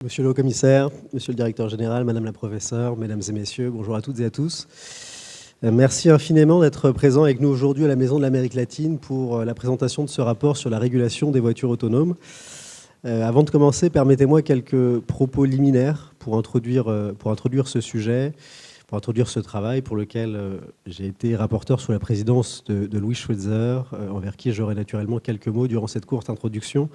Monsieur le haut-commissaire, monsieur le directeur général, madame la professeure, mesdames et messieurs, bonjour à toutes et à tous. Merci infiniment d'être présent avec nous aujourd'hui à la Maison de l'Amérique latine pour la présentation de ce rapport sur la régulation des voitures autonomes. Avant de commencer, permettez-moi quelques propos liminaires pour introduire ce sujet, pour introduire ce travail pour lequel j'ai été rapporteur sous la présidence de Louis Schweitzer, envers qui j'aurai naturellement quelques mots durant cette courte introduction.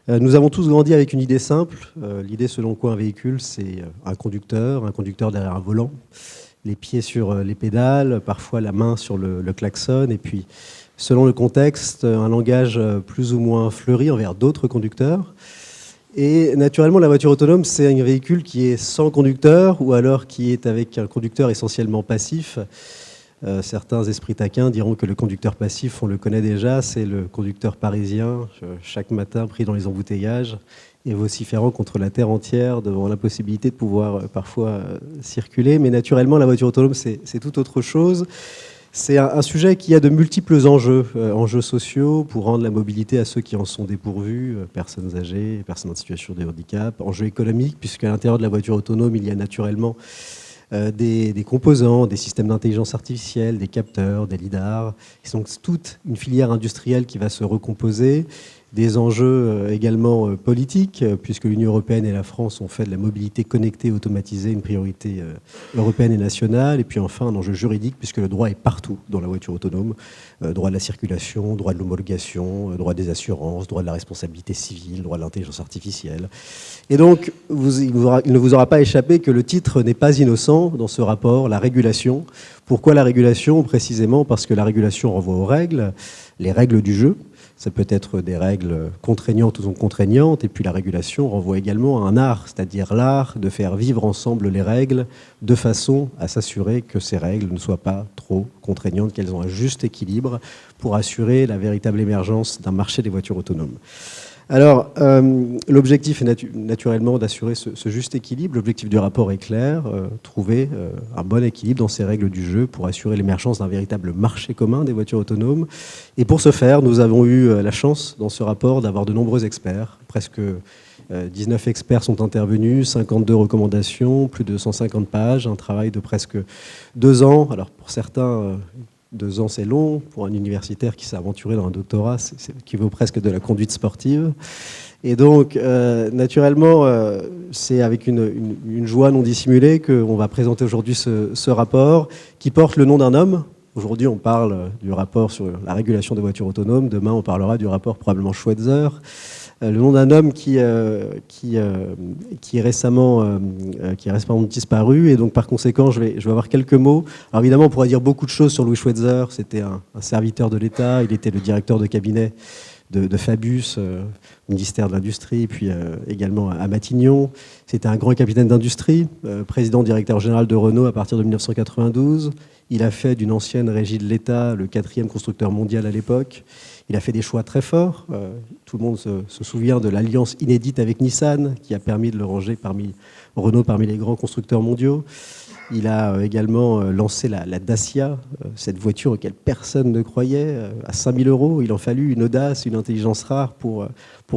Nous avons tous grandi avec une idée simple, l'idée selon quoi un véhicule, c'est un conducteur derrière un volant, les pieds sur les pédales, parfois la main sur le klaxon, et puis, selon le contexte, un langage plus ou moins fleuri envers d'autres conducteurs. Et naturellement, la voiture autonome, c'est un véhicule qui est sans conducteur, ou alors qui est avec un conducteur essentiellement passif. Certains esprits taquins diront que le conducteur passif, on le connaît déjà, c'est le conducteur parisien, chaque matin pris dans les embouteillages et vociférant contre la terre entière devant l'impossibilité de pouvoir parfois circuler. Mais naturellement, la voiture autonome, c'est tout autre chose. C'est un sujet qui a de multiples enjeux, enjeux sociaux pour rendre la mobilité à ceux qui en sont dépourvus, personnes âgées, personnes en situation de handicap, enjeux économiques, puisqu'à l'intérieur de la voiture autonome, il y a naturellement des composants, des systèmes d'intelligence artificielle, des capteurs, des lidars. C'est donc toute une filière industrielle qui va se recomposer. Des enjeux également politiques, puisque l'Union européenne et la France ont fait de la mobilité connectée, automatisée, une priorité européenne et nationale. Et puis enfin, un enjeu juridique, puisque le droit est partout dans la voiture autonome. Droit de la circulation, droit de l'homologation, droit des assurances, droit de la responsabilité civile, droit de l'intelligence artificielle. Et donc, il ne vous aura pas échappé que le titre n'est pas innocent dans ce rapport, la régulation. Pourquoi la régulation? Précisément parce que la régulation renvoie aux règles, les règles du jeu. Ça peut être des règles contraignantes ou non contraignantes, et puis la régulation renvoie également à un art, c'est-à-dire l'art de faire vivre ensemble les règles de façon à s'assurer que ces règles ne soient pas trop contraignantes, qu'elles ont un juste équilibre pour assurer la véritable émergence d'un marché des voitures autonomes. Alors, l'objectif est naturellement d'assurer ce juste équilibre. L'objectif du rapport est clair, trouver un bon équilibre dans ces règles du jeu pour assurer l'émergence d'un véritable marché commun des voitures autonomes. Et pour ce faire, nous avons eu la chance dans ce rapport d'avoir de nombreux experts. Presque 19 experts sont intervenus, 52 recommandations, plus de 150 pages, un travail de presque 2 ans. Alors pour certains... 2 ans, c'est long. Pour un universitaire qui s'est aventuré dans un doctorat, c'est qui vaut presque de la conduite sportive. Et donc, naturellement, c'est avec une joie non dissimulée qu'on va présenter aujourd'hui ce rapport qui porte le nom d'un homme. Aujourd'hui, on parle du rapport sur la régulation des voitures autonomes. Demain, on parlera du rapport probablement Schweitzer. Le nom d'un homme qui est récemment disparu, et donc par conséquent je vais avoir quelques mots. Alors évidemment on pourrait dire beaucoup de choses sur Louis Schweitzer. C'était un serviteur de l'État, il était le directeur de cabinet de Fabius, ministère de l'Industrie, puis également à Matignon. C'était un grand capitaine d'industrie, président directeur général de Renault à partir de 1992. Il a fait d'une ancienne régie de l'État le 4e constructeur mondial à l'époque. Il a fait des choix très forts. Tout le monde se souvient de l'alliance inédite avec Nissan, qui a permis de le ranger Renault parmi les grands constructeurs mondiaux. Il a également lancé la Dacia, cette voiture auquel personne ne croyait, à 5 000 €. Il en fallut une audace, une intelligence rare pour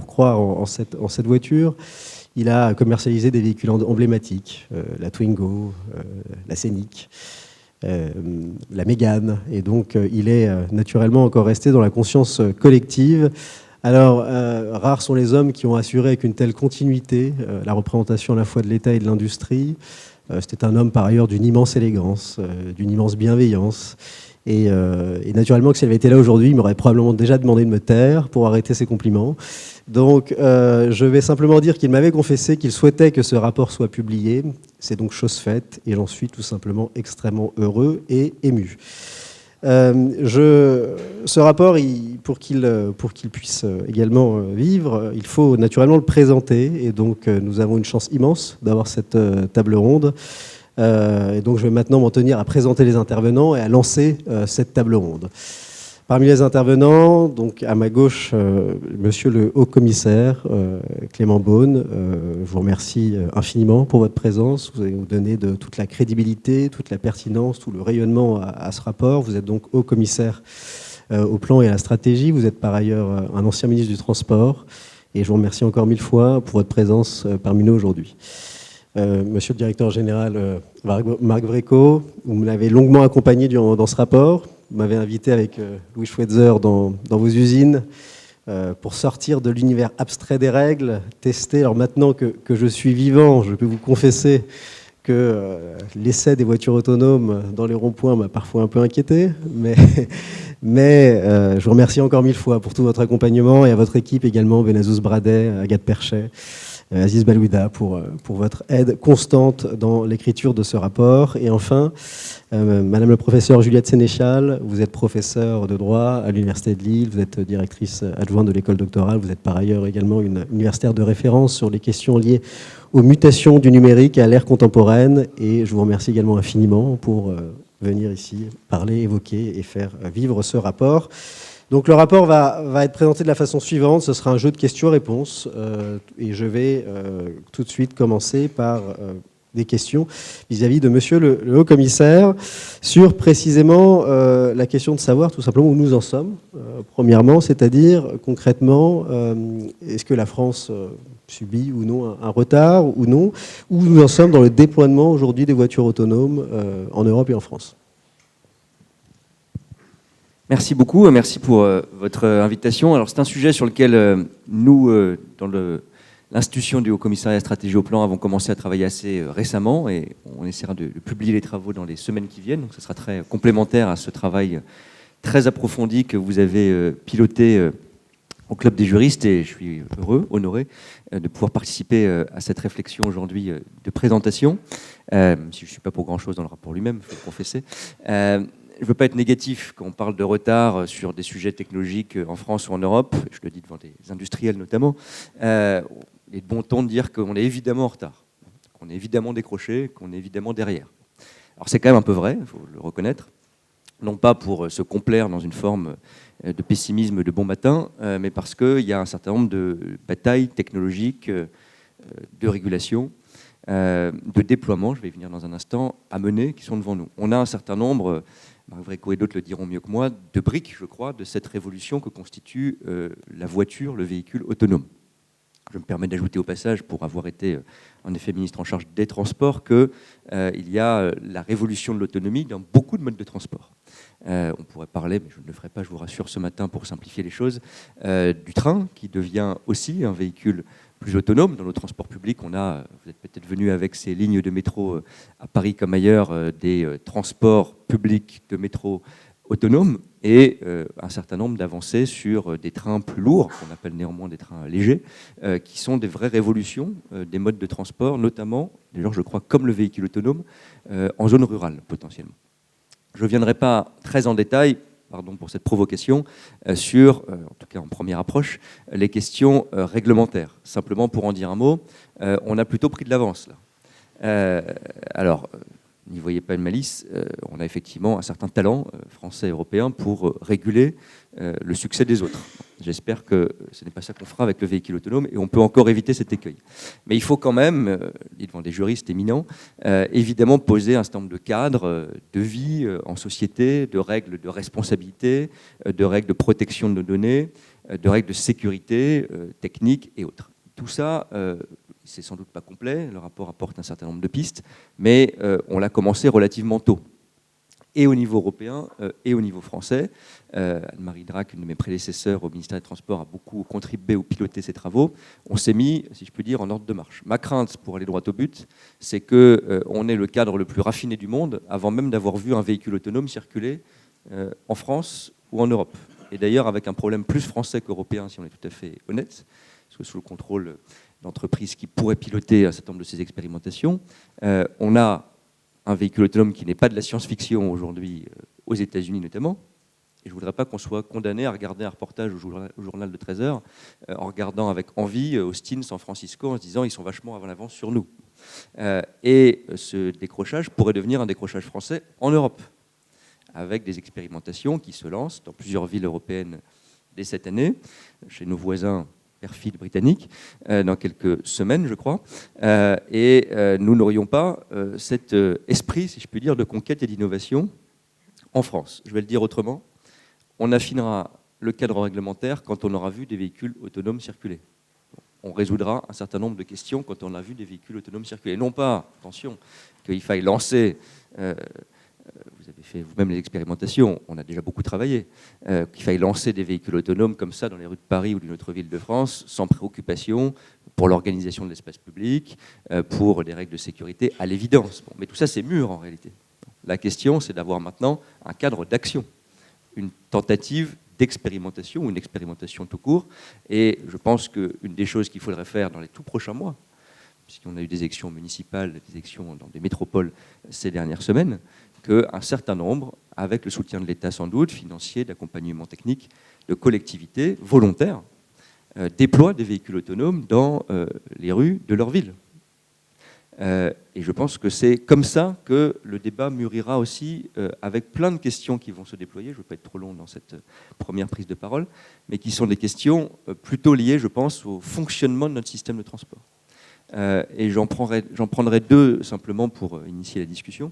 croire en cette voiture. Il a commercialisé des véhicules emblématiques, la Twingo, la Scénic, la Mégane, et donc il est naturellement encore resté dans la conscience collective. Alors, rares sont les hommes qui ont assuré avec une telle continuité la représentation à la fois de l'État et de l'industrie. C'était un homme par ailleurs d'une immense élégance, d'une immense bienveillance. Et naturellement que s'il avait été là aujourd'hui, il m'aurait probablement déjà demandé de me taire pour arrêter ses compliments. Donc je vais simplement dire qu'il m'avait confessé qu'il souhaitait que ce rapport soit publié. C'est donc chose faite et j'en suis tout simplement extrêmement heureux et ému. Ce rapport, pour qu'il puisse également vivre, il faut naturellement le présenter, et donc nous avons une chance immense d'avoir cette table ronde. Et donc je vais maintenant m'en tenir à présenter les intervenants et à lancer cette table ronde. Parmi les intervenants, donc à ma gauche, monsieur le haut-commissaire Clément Beaune, je vous remercie infiniment pour votre présence. Vous allez nous donner de toute la crédibilité, toute la pertinence, tout le rayonnement à ce rapport. Vous êtes donc haut-commissaire au plan et à la stratégie. Vous êtes par ailleurs un ancien ministre du Transport. Et je vous remercie encore 1000 fois pour votre présence parmi nous aujourd'hui. Monsieur le directeur général Marc Vréco, vous m'avez longuement accompagné dans ce rapport. Vous m'avez invité avec Louis Schweitzer dans vos usines pour sortir de l'univers abstrait des règles, tester. Alors maintenant que je suis vivant, je peux vous confesser que l'essai des voitures autonomes dans les ronds-points m'a parfois un peu inquiété, mais je vous remercie encore 1000 fois pour tout votre accompagnement et à votre équipe également, Benazous Bradet, Agathe Perchet, Aziz Balouida pour votre aide constante dans l'écriture de ce rapport. Et enfin, Madame le professeur Juliette Sénéchal, vous êtes professeure de droit à l'Université de Lille, vous êtes directrice adjointe de l'école doctorale, vous êtes par ailleurs également une universitaire de référence sur les questions liées aux mutations du numérique et à l'ère contemporaine. Et je vous remercie également infiniment pour venir ici parler, évoquer et faire vivre ce rapport. Donc le rapport va être présenté de la façon suivante, ce sera un jeu de questions-réponses et je vais tout de suite commencer par des questions vis-à-vis de monsieur le haut-commissaire sur précisément la question de savoir tout simplement où nous en sommes, premièrement, c'est-à-dire concrètement, est-ce que la France subit ou non un retard ou non, où nous en sommes dans le déploiement aujourd'hui des voitures autonomes en Europe et en France. Merci beaucoup, merci pour votre invitation. Alors c'est un sujet sur lequel nous, dans l'institution du Haut-Commissariat Stratégie au Plan, avons commencé à travailler assez récemment et on essaiera de publier les travaux dans les semaines qui viennent. Donc ce sera très complémentaire à ce travail très approfondi que vous avez piloté au Club des juristes et je suis heureux, honoré de pouvoir participer à cette réflexion aujourd'hui de présentation, même si je ne suis pas pour grand-chose dans le rapport lui-même, il faut le confesser. Je ne veux pas être négatif quand on parle de retard sur des sujets technologiques en France ou en Europe, je le dis devant des industriels notamment, il est de bon ton de dire qu'on est évidemment en retard, qu'on est évidemment décroché, qu'on est évidemment derrière. Alors c'est quand même un peu vrai, il faut le reconnaître, non pas pour se complaire dans une forme de pessimisme de bon matin, mais parce qu'il y a un certain nombre de batailles technologiques, de régulation, de déploiement, je vais y venir dans un instant, à mener, qui sont devant nous. On a un certain nombre, Marc Vréco et d'autres le diront mieux que moi, de briques, je crois, de cette révolution que constitue la voiture, le véhicule autonome. Je me permets d'ajouter au passage, pour avoir été en effet ministre en charge des transports, qu'il y a la révolution de l'autonomie dans beaucoup de modes de transport. On pourrait parler, mais je ne le ferai pas, je vous rassure, ce matin, pour simplifier les choses, du train, qui devient aussi un véhicule plus autonome. Dans nos transports publics, vous êtes peut-être venu avec ces lignes de métro à Paris comme ailleurs, des transports publics de métro autonomes et un certain nombre d'avancées sur des trains plus lourds, qu'on appelle néanmoins des trains légers, qui sont des vraies révolutions des modes de transport, notamment, d'ailleurs je crois comme le véhicule autonome, en zone rurale potentiellement. Je ne viendrai pas très en détail, pardon pour cette provocation, sur, en tout cas en première approche, les questions réglementaires. Simplement pour en dire un mot, on a plutôt pris de l'avance là. Alors, n'y voyez pas une malice, on a effectivement un certain talent français et européen pour réguler le succès des autres. J'espère que ce n'est pas ça qu'on fera avec le véhicule autonome et on peut encore éviter cet écueil. Mais il faut quand même, dit devant des juristes éminents, évidemment poser un certain nombre de cadres de vie en société, de règles de responsabilité, de règles de protection de nos données, de règles de sécurité technique et autres. Tout ça, c'est sans doute pas complet, le rapport apporte un certain nombre de pistes, mais on l'a commencé relativement tôt, et au niveau européen et au niveau français. Anne-Marie Drac, une de mes prédécesseurs au ministère des Transports, a beaucoup contribué ou piloté ces travaux. On s'est mis, si je peux dire, en ordre de marche. Ma crainte, pour aller droit au but, c'est qu'on ait le cadre le plus raffiné du monde avant même d'avoir vu un véhicule autonome circuler en France ou en Europe. Et d'ailleurs, avec un problème plus français qu'européen, si on est tout à fait honnête, parce que sous le contrôle d'entreprises qui pourraient piloter un certain nombre de ces expérimentations, on a un véhicule autonome qui n'est pas de la science-fiction aujourd'hui, aux États-Unis notamment. Et je ne voudrais pas qu'on soit condamné à regarder un reportage au journal de 13 heures, en regardant avec envie Austin, San Francisco, en se disant ils sont vachement avant l'avance sur nous. Et ce décrochage pourrait devenir un décrochage français en Europe, avec des expérimentations qui se lancent dans plusieurs villes européennes dès cette année, chez nos voisins perfides britanniques, dans quelques semaines, je crois. Et nous n'aurions pas cet esprit, si je puis dire, de conquête et d'innovation en France. Je vais le dire autrement. On affinera le cadre réglementaire quand on aura vu des véhicules autonomes circuler. on résoudra un certain nombre de questions quand on a vu des véhicules autonomes circuler. Non pas, attention, qu'il faille lancer, vous avez fait vous-même les expérimentations, on a déjà beaucoup travaillé, qu'il faille lancer des véhicules autonomes comme ça dans les rues de Paris ou d'une autre ville de France, sans préoccupation pour l'organisation de l'espace public, pour des règles de sécurité, à l'évidence. Bon, mais tout ça, c'est mûr en réalité. La question, c'est d'avoir maintenant un cadre d'action, une tentative d'expérimentation ou une expérimentation tout court. Et je pense qu'une des choses qu'il faudrait faire dans les tout prochains mois, puisqu'on a eu des élections municipales, des élections dans des métropoles ces dernières semaines, qu'un certain nombre, avec le soutien de l'État sans doute, financier, d'accompagnement technique, de collectivités volontaires, déploient des véhicules autonomes dans les rues de leur ville. Et je pense que c'est comme ça que le débat mûrira aussi, avec plein de questions qui vont se déployer. Je ne veux pas être trop long dans cette première prise de parole, mais qui sont des questions plutôt liées, je pense, au fonctionnement de notre système de transport. Et j'en prendrai deux simplement pour initier la discussion.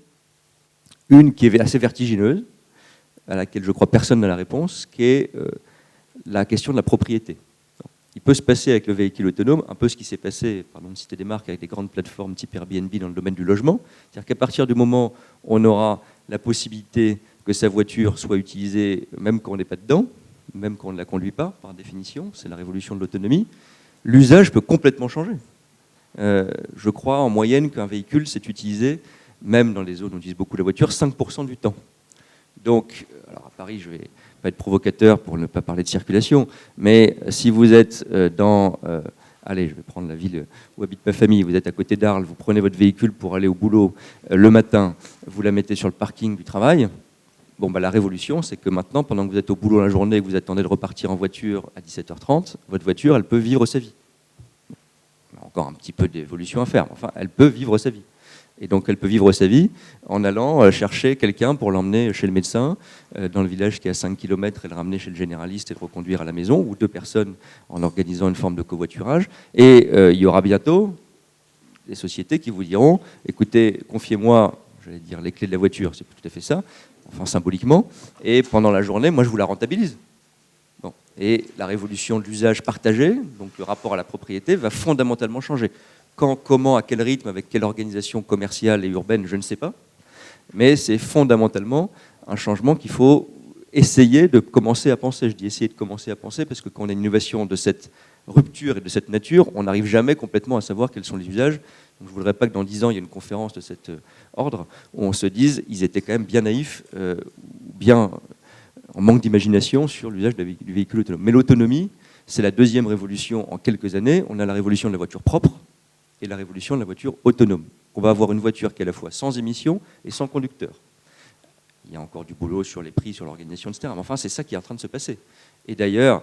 Une qui est assez vertigineuse, à laquelle je crois personne n'a la réponse, qui est la question de la propriété. Il peut se passer avec le véhicule autonome un peu ce qui s'est passé, pardon de citer des marques, avec des grandes plateformes type Airbnb dans le domaine du logement. C'est-à-dire qu'à partir du moment où on aura la possibilité que sa voiture soit utilisée même quand on n'est pas dedans, même quand on ne la conduit pas, par définition, c'est la révolution de l'autonomie, l'usage peut complètement changer. Je crois en moyenne qu'un véhicule s'est utilisé, même dans les zones où on utilise beaucoup la voiture, 5% du temps. Donc, alors à Paris, je vais pas être provocateur pour ne pas parler de circulation, mais si vous êtes allez, je vais prendre la ville où habite ma famille, vous êtes à côté d'Arles, vous prenez votre véhicule pour aller au boulot le matin, vous la mettez sur le parking du travail, bon, bah, la révolution, c'est que maintenant, pendant que vous êtes au boulot la journée et que vous attendez de repartir en voiture à 17h30, votre voiture, elle peut vivre sa vie. Encore un petit peu d'évolution à faire, mais enfin, elle peut vivre sa vie. Et donc, elle peut vivre sa vie en allant chercher quelqu'un pour l'emmener chez le médecin, dans le village qui est à 5 km, et le ramener chez le généraliste et le reconduire à la maison, ou deux personnes en organisant une forme de covoiturage. Et il y aura bientôt des sociétés qui vous diront, écoutez, confiez-moi, j'allais dire les clés de la voiture, c'est tout à fait ça, enfin symboliquement, et pendant la journée, moi je vous la rentabilise. Bon. Et la révolution de l'usage partagé, donc le rapport à la propriété, va fondamentalement changer. Quand, comment, à quel rythme, avec quelle organisation commerciale et urbaine, je ne sais pas. Mais c'est fondamentalement un changement qu'il faut essayer de commencer à penser. Je dis essayer de commencer à penser parce que quand on a une innovation de cette rupture et de cette nature, on n'arrive jamais complètement à savoir quels sont les usages. Donc je ne voudrais pas que dans 10 ans, il y ait une conférence de cet ordre où on se dise ils étaient quand même bien naïfs, bien en manque d'imagination sur l'usage du véhicule autonome. Mais l'autonomie, c'est la deuxième révolution en quelques années. On a la révolution de la voiture propre et la révolution de la voiture autonome. On va avoir une voiture qui est à la fois sans émission et sans conducteur. Il y a encore du boulot sur les prix, sur l'organisation, etc. Mais enfin, c'est ça qui est en train de se passer. Et d'ailleurs,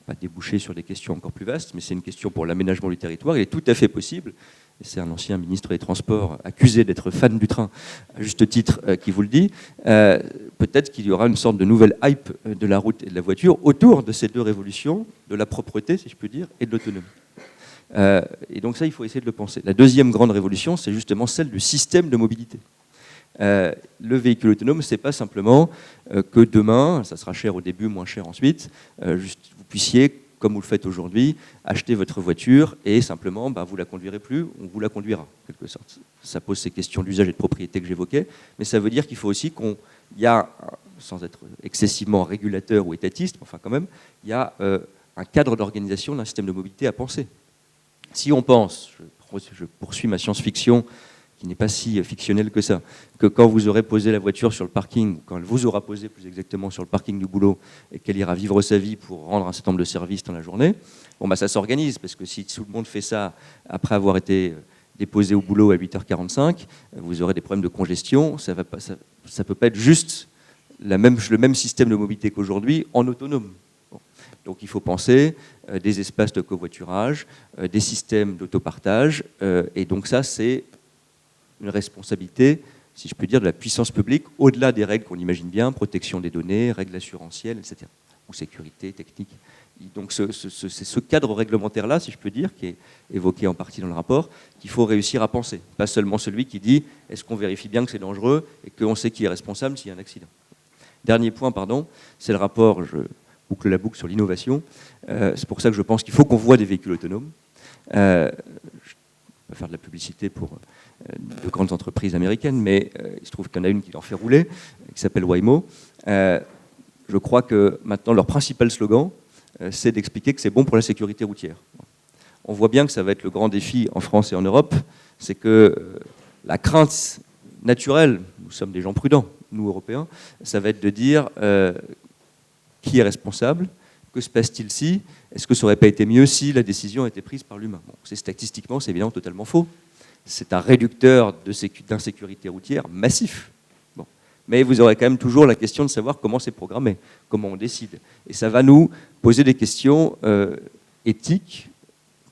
pas déboucher sur des questions encore plus vastes, mais c'est une question pour l'aménagement du territoire. Il est tout à fait possible, et c'est un ancien ministre des Transports accusé d'être fan du train, à juste titre, qui vous le dit, peut-être qu'il y aura une sorte de nouvelle hype de la route et de la voiture autour de ces deux révolutions, de la propreté, si je peux dire, et de l'autonomie. Et donc ça, il faut essayer de le penser. La deuxième grande révolution, c'est justement celle du système de mobilité. Le véhicule autonome, c'est pas simplement que demain, ça sera cher au début, moins cher ensuite, juste vous puissiez, comme vous le faites aujourd'hui, acheter votre voiture et simplement, bah, vous la conduirez plus, on vous la conduira, en quelque sorte. Ça pose ces questions d'usage et de propriété que j'évoquais, mais ça veut dire qu'il faut aussi qu'il y a, sans être excessivement régulateur ou étatiste, enfin quand même, il y a un cadre d'organisation d'un système de mobilité à penser. Si on pense, je poursuis ma science-fiction, qui n'est pas si fictionnelle que ça, que quand vous aurez posé la voiture sur le parking, quand elle vous aura posé plus exactement sur le parking du boulot, et qu'elle ira vivre sa vie pour rendre un certain nombre de services dans la journée, bon bah ça s'organise, parce que si tout le monde fait ça après avoir été déposé au boulot à 8h45, vous aurez des problèmes de congestion, ça peut pas être juste le même système de mobilité qu'aujourd'hui en autonome. Donc il faut penser des espaces de covoiturage, des systèmes d'autopartage, et donc ça c'est une responsabilité, si je peux dire, de la puissance publique, au-delà des règles qu'on imagine bien, protection des données, règles assurantielles, etc., ou sécurité technique. Donc c'est ce cadre réglementaire-là, si je peux dire, qui est évoqué en partie dans le rapport, qu'il faut réussir à penser. Pas seulement celui qui dit « est-ce qu'on vérifie bien que c'est dangereux et qu'on sait qui est responsable s'il y a un accident ?» Dernier point, pardon, c'est le rapport, je boucle la boucle sur l'innovation. C'est pour ça que je pense qu'il faut qu'on voit des véhicules autonomes. Je ne vais pas faire de la publicité pour de grandes entreprises américaines, mais il se trouve qu'il y en a une qui en fait rouler, qui s'appelle Waymo. Je crois que maintenant, leur principal slogan, c'est d'expliquer que c'est bon pour la sécurité routière. On voit bien que ça va être le grand défi en France et en Europe, c'est que la crainte naturelle, nous sommes des gens prudents, nous Européens, ça va être de dire qui est responsable, que se passe-t-il si, est-ce que ça n'aurait pas été mieux si la décision a été prise par l'humain. Bon, statistiquement, c'est évidemment totalement faux. C'est un réducteur d'insécurité routière massif. Bon. Mais vous aurez quand même toujours la question de savoir comment c'est programmé, comment on décide. Et ça va nous poser des questions éthiques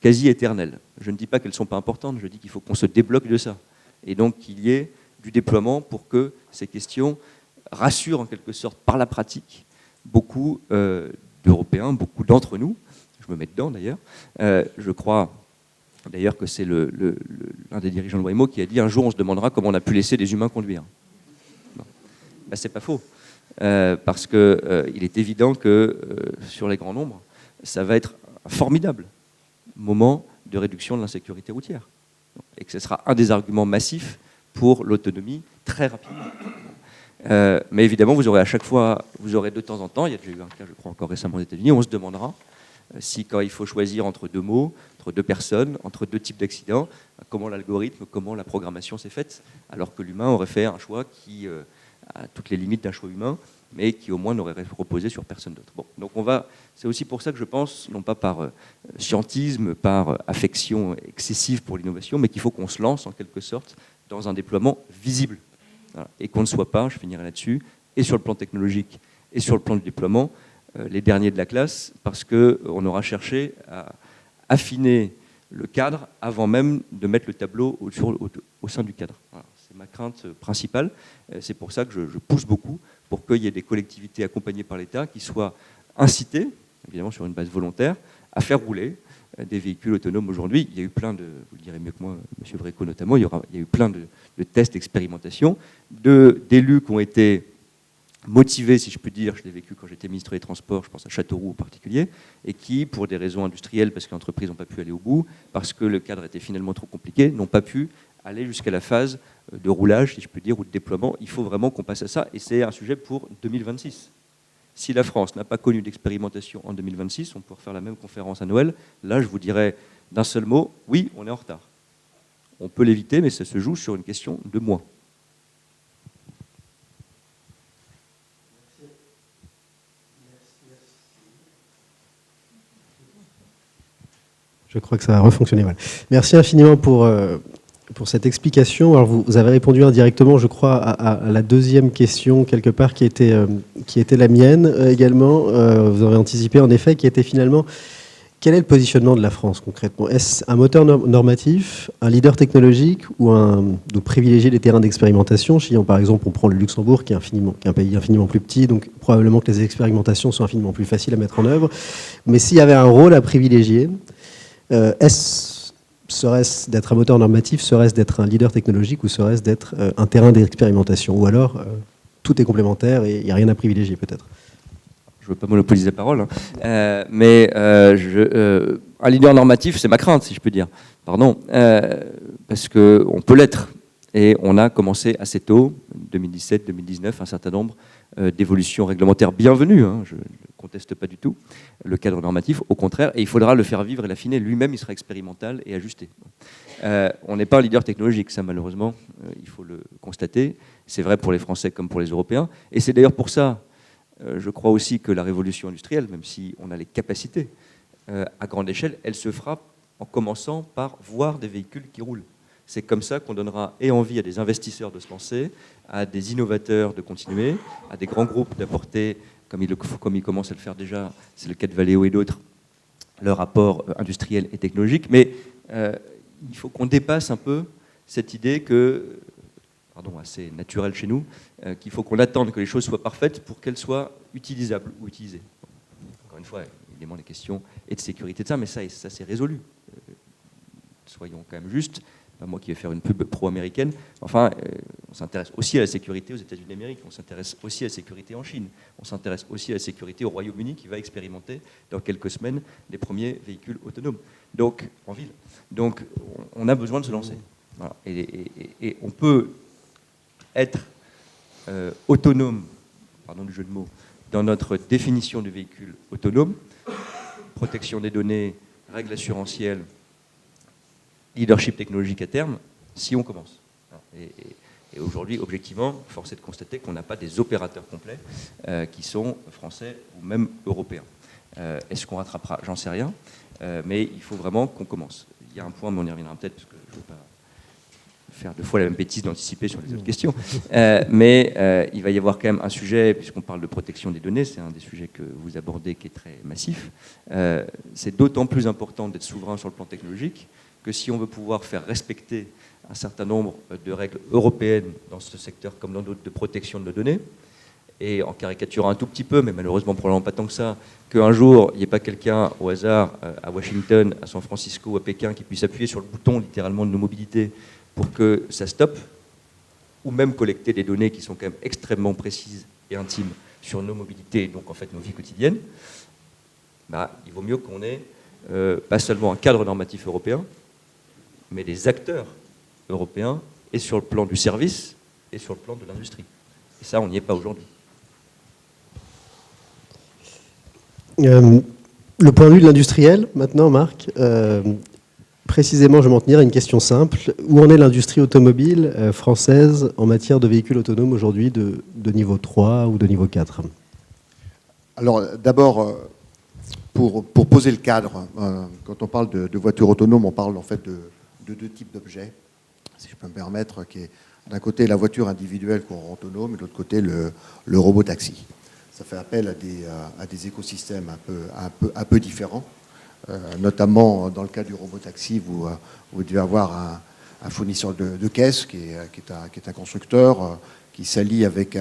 quasi éternelles. Je ne dis pas qu'elles ne sont pas importantes, je dis qu'il faut qu'on se débloque de ça. Et donc qu'il y ait du déploiement pour que ces questions rassurent en quelque sorte par la pratique beaucoup d'Européens, beaucoup d'entre nous. Je me mets dedans d'ailleurs. Je crois d'ailleurs que c'est l'un des dirigeants de Waymo qui a dit un jour on se demandera comment on a pu laisser des humains conduire. Bon. Ben, c'est pas faux. Parce qu'il est évident que sur les grands nombres, ça va être un formidable moment de réduction de l'insécurité routière. Et que ce sera un des arguments massifs pour l'autonomie très rapidement. Mais évidemment, vous aurez à chaque fois, vous aurez de temps en temps, il y a déjà eu un cas, je crois, encore récemment aux États-Unis, on se demandera si, quand il faut choisir entre deux mots, entre deux personnes, entre deux types d'accidents, comment l'algorithme, comment la programmation s'est faite, alors que l'humain aurait fait un choix qui a toutes les limites d'un choix humain, mais qui au moins n'aurait reposé sur personne d'autre. Bon, donc c'est aussi pour ça que je pense, non pas par scientisme, par affection excessive pour l'innovation, mais qu'il faut qu'on se lance en quelque sorte dans un déploiement visible. Voilà. Et qu'on ne soit pas, je finirai là-dessus, et sur le plan technologique et sur le plan du déploiement, les derniers de la classe, parce qu'on aura cherché à affiner le cadre avant même de mettre le tableau au sein du cadre. Voilà. C'est ma crainte principale. C'est pour ça que je pousse beaucoup pour qu'il y ait des collectivités accompagnées par l'État qui soient incitées, évidemment sur une base volontaire, à faire rouler des véhicules autonomes aujourd'hui. Il y a eu plein de, vous le direz mieux que moi, M. Vréco notamment, il y a eu plein de tests, d'expérimentations, d'élus qui ont été motivés, si je puis dire, je l'ai vécu quand j'étais ministre des Transports, je pense à Châteauroux en particulier, et qui, pour des raisons industrielles, parce que les entreprises n'ont pas pu aller au bout, parce que le cadre était finalement trop compliqué, n'ont pas pu aller jusqu'à la phase de roulage, si je puis dire, ou de déploiement. Il faut vraiment qu'on passe à ça, et c'est un sujet pour 2026. Si la France n'a pas connu d'expérimentation en 2026, on pourrait faire la même conférence à Noël. Là, je vous dirais d'un seul mot, oui, on est en retard. On peut l'éviter, mais ça se joue sur une question de mois. Je crois que ça va refonctionner. Voilà. Merci infiniment pour cette explication. Alors vous avez répondu indirectement, je crois, à la deuxième question, quelque part, qui était la mienne également. Vous avez anticipé, en effet, qui était finalement, quel est le positionnement de la France, concrètement? Est-ce un moteur normatif, un leader technologique ou de privilégier les terrains d'expérimentation? Si, par exemple, on prend le Luxembourg, qui est un pays infiniment plus petit, donc probablement que les expérimentations sont infiniment plus faciles à mettre en œuvre. Mais s'il y avait un rôle à privilégier, serait-ce d'être un moteur normatif, serait-ce d'être un leader technologique ou serait-ce d'être un terrain d'expérimentation? Ou alors, tout est complémentaire et il n'y a rien à privilégier peut-être? Je ne veux pas monopoliser la parole, hein. Mais un leader normatif, c'est ma crainte, si je peux dire. Pardon. Parce qu'on peut l'être. Et on a commencé assez tôt, 2017, 2019, un certain nombre d'évolutions réglementaires bienvenues, hein, je ne conteste pas du tout le cadre normatif, au contraire, et il faudra le faire vivre et l'affiner. Lui-même, il sera expérimental et ajusté. On n'est pas un leader technologique, ça malheureusement, il faut le constater. C'est vrai pour les Français comme pour les Européens. Et c'est d'ailleurs pour ça, je crois aussi que la révolution industrielle, même si on a les capacités à grande échelle, elle se fera en commençant par voir des véhicules qui roulent. C'est comme ça qu'on donnera envie à des investisseurs de se lancer, à des innovateurs de continuer, à des grands groupes d'apporter, comme ils commencent à le faire déjà, c'est le cas de Valeo et d'autres, leur apport industriel et technologique. Mais il faut qu'on dépasse un peu cette idée que, assez naturelle chez nous, qu'il faut qu'on attende que les choses soient parfaites pour qu'elles soient utilisables ou utilisées. Encore une fois, évidemment, les questions et de sécurité de ça, mais ça c'est résolu. Soyons quand même justes. pas moi qui vais faire une pub pro-américaine, enfin, on s'intéresse aussi à la sécurité aux États-Unis d'Amérique, on s'intéresse aussi à la sécurité en Chine, on s'intéresse aussi à la sécurité au Royaume-Uni qui va expérimenter dans quelques semaines les premiers véhicules autonomes, donc en ville. Donc on a besoin de se lancer. Voilà. Et on peut être autonome, pardon du jeu de mots, dans notre définition du véhicule autonome, protection des données, règles assurantielles, leadership technologique à terme, si on commence. Et aujourd'hui, objectivement, force est de constater qu'on n'a pas des opérateurs complets qui sont français ou même européens. Est-ce qu'on rattrapera? J'en sais rien, mais il faut vraiment qu'on commence. Il y a un point, mais on y reviendra peut-être, parce que je ne veux pas faire deux fois la même bêtise d'anticiper sur les autres questions. Mais il va y avoir quand même un sujet, puisqu'on parle de protection des données, c'est un des sujets que vous abordez qui est très massif. C'est d'autant plus important d'être souverain sur le plan technologique que si on veut pouvoir faire respecter un certain nombre de règles européennes dans ce secteur comme dans d'autres de protection de nos données, et en caricaturant un tout petit peu, mais malheureusement probablement pas tant que ça, qu'un jour il n'y ait pas quelqu'un au hasard à Washington, à San Francisco ou à Pékin qui puisse appuyer sur le bouton littéralement de nos mobilités pour que ça stoppe, ou même collecter des données qui sont quand même extrêmement précises et intimes sur nos mobilités, et donc en fait nos vies quotidiennes, bah, il vaut mieux qu'on ait pas seulement un cadre normatif européen, mais des acteurs européens, et sur le plan du service, et sur le plan de l'industrie. Et ça, on n'y est pas aujourd'hui. Le point de vue de l'industriel, maintenant, Marc. Précisément, je vais m'en tenir à une question simple. Où en est l'industrie automobile française en matière de véhicules autonomes aujourd'hui de niveau 3 ou de niveau 4? Alors, d'abord, pour poser le cadre, quand on parle de voitures autonomes, on parle en fait de deux types d'objets, si je peux me permettre, qui est d'un côté la voiture individuelle qu'on rend autonome et de l'autre côté le robot-taxi. Ça fait appel à des écosystèmes un peu différents. Notamment dans le cas du robot-taxi, vous devez avoir un fournisseur de caisse qui est un constructeur qui s'allie avec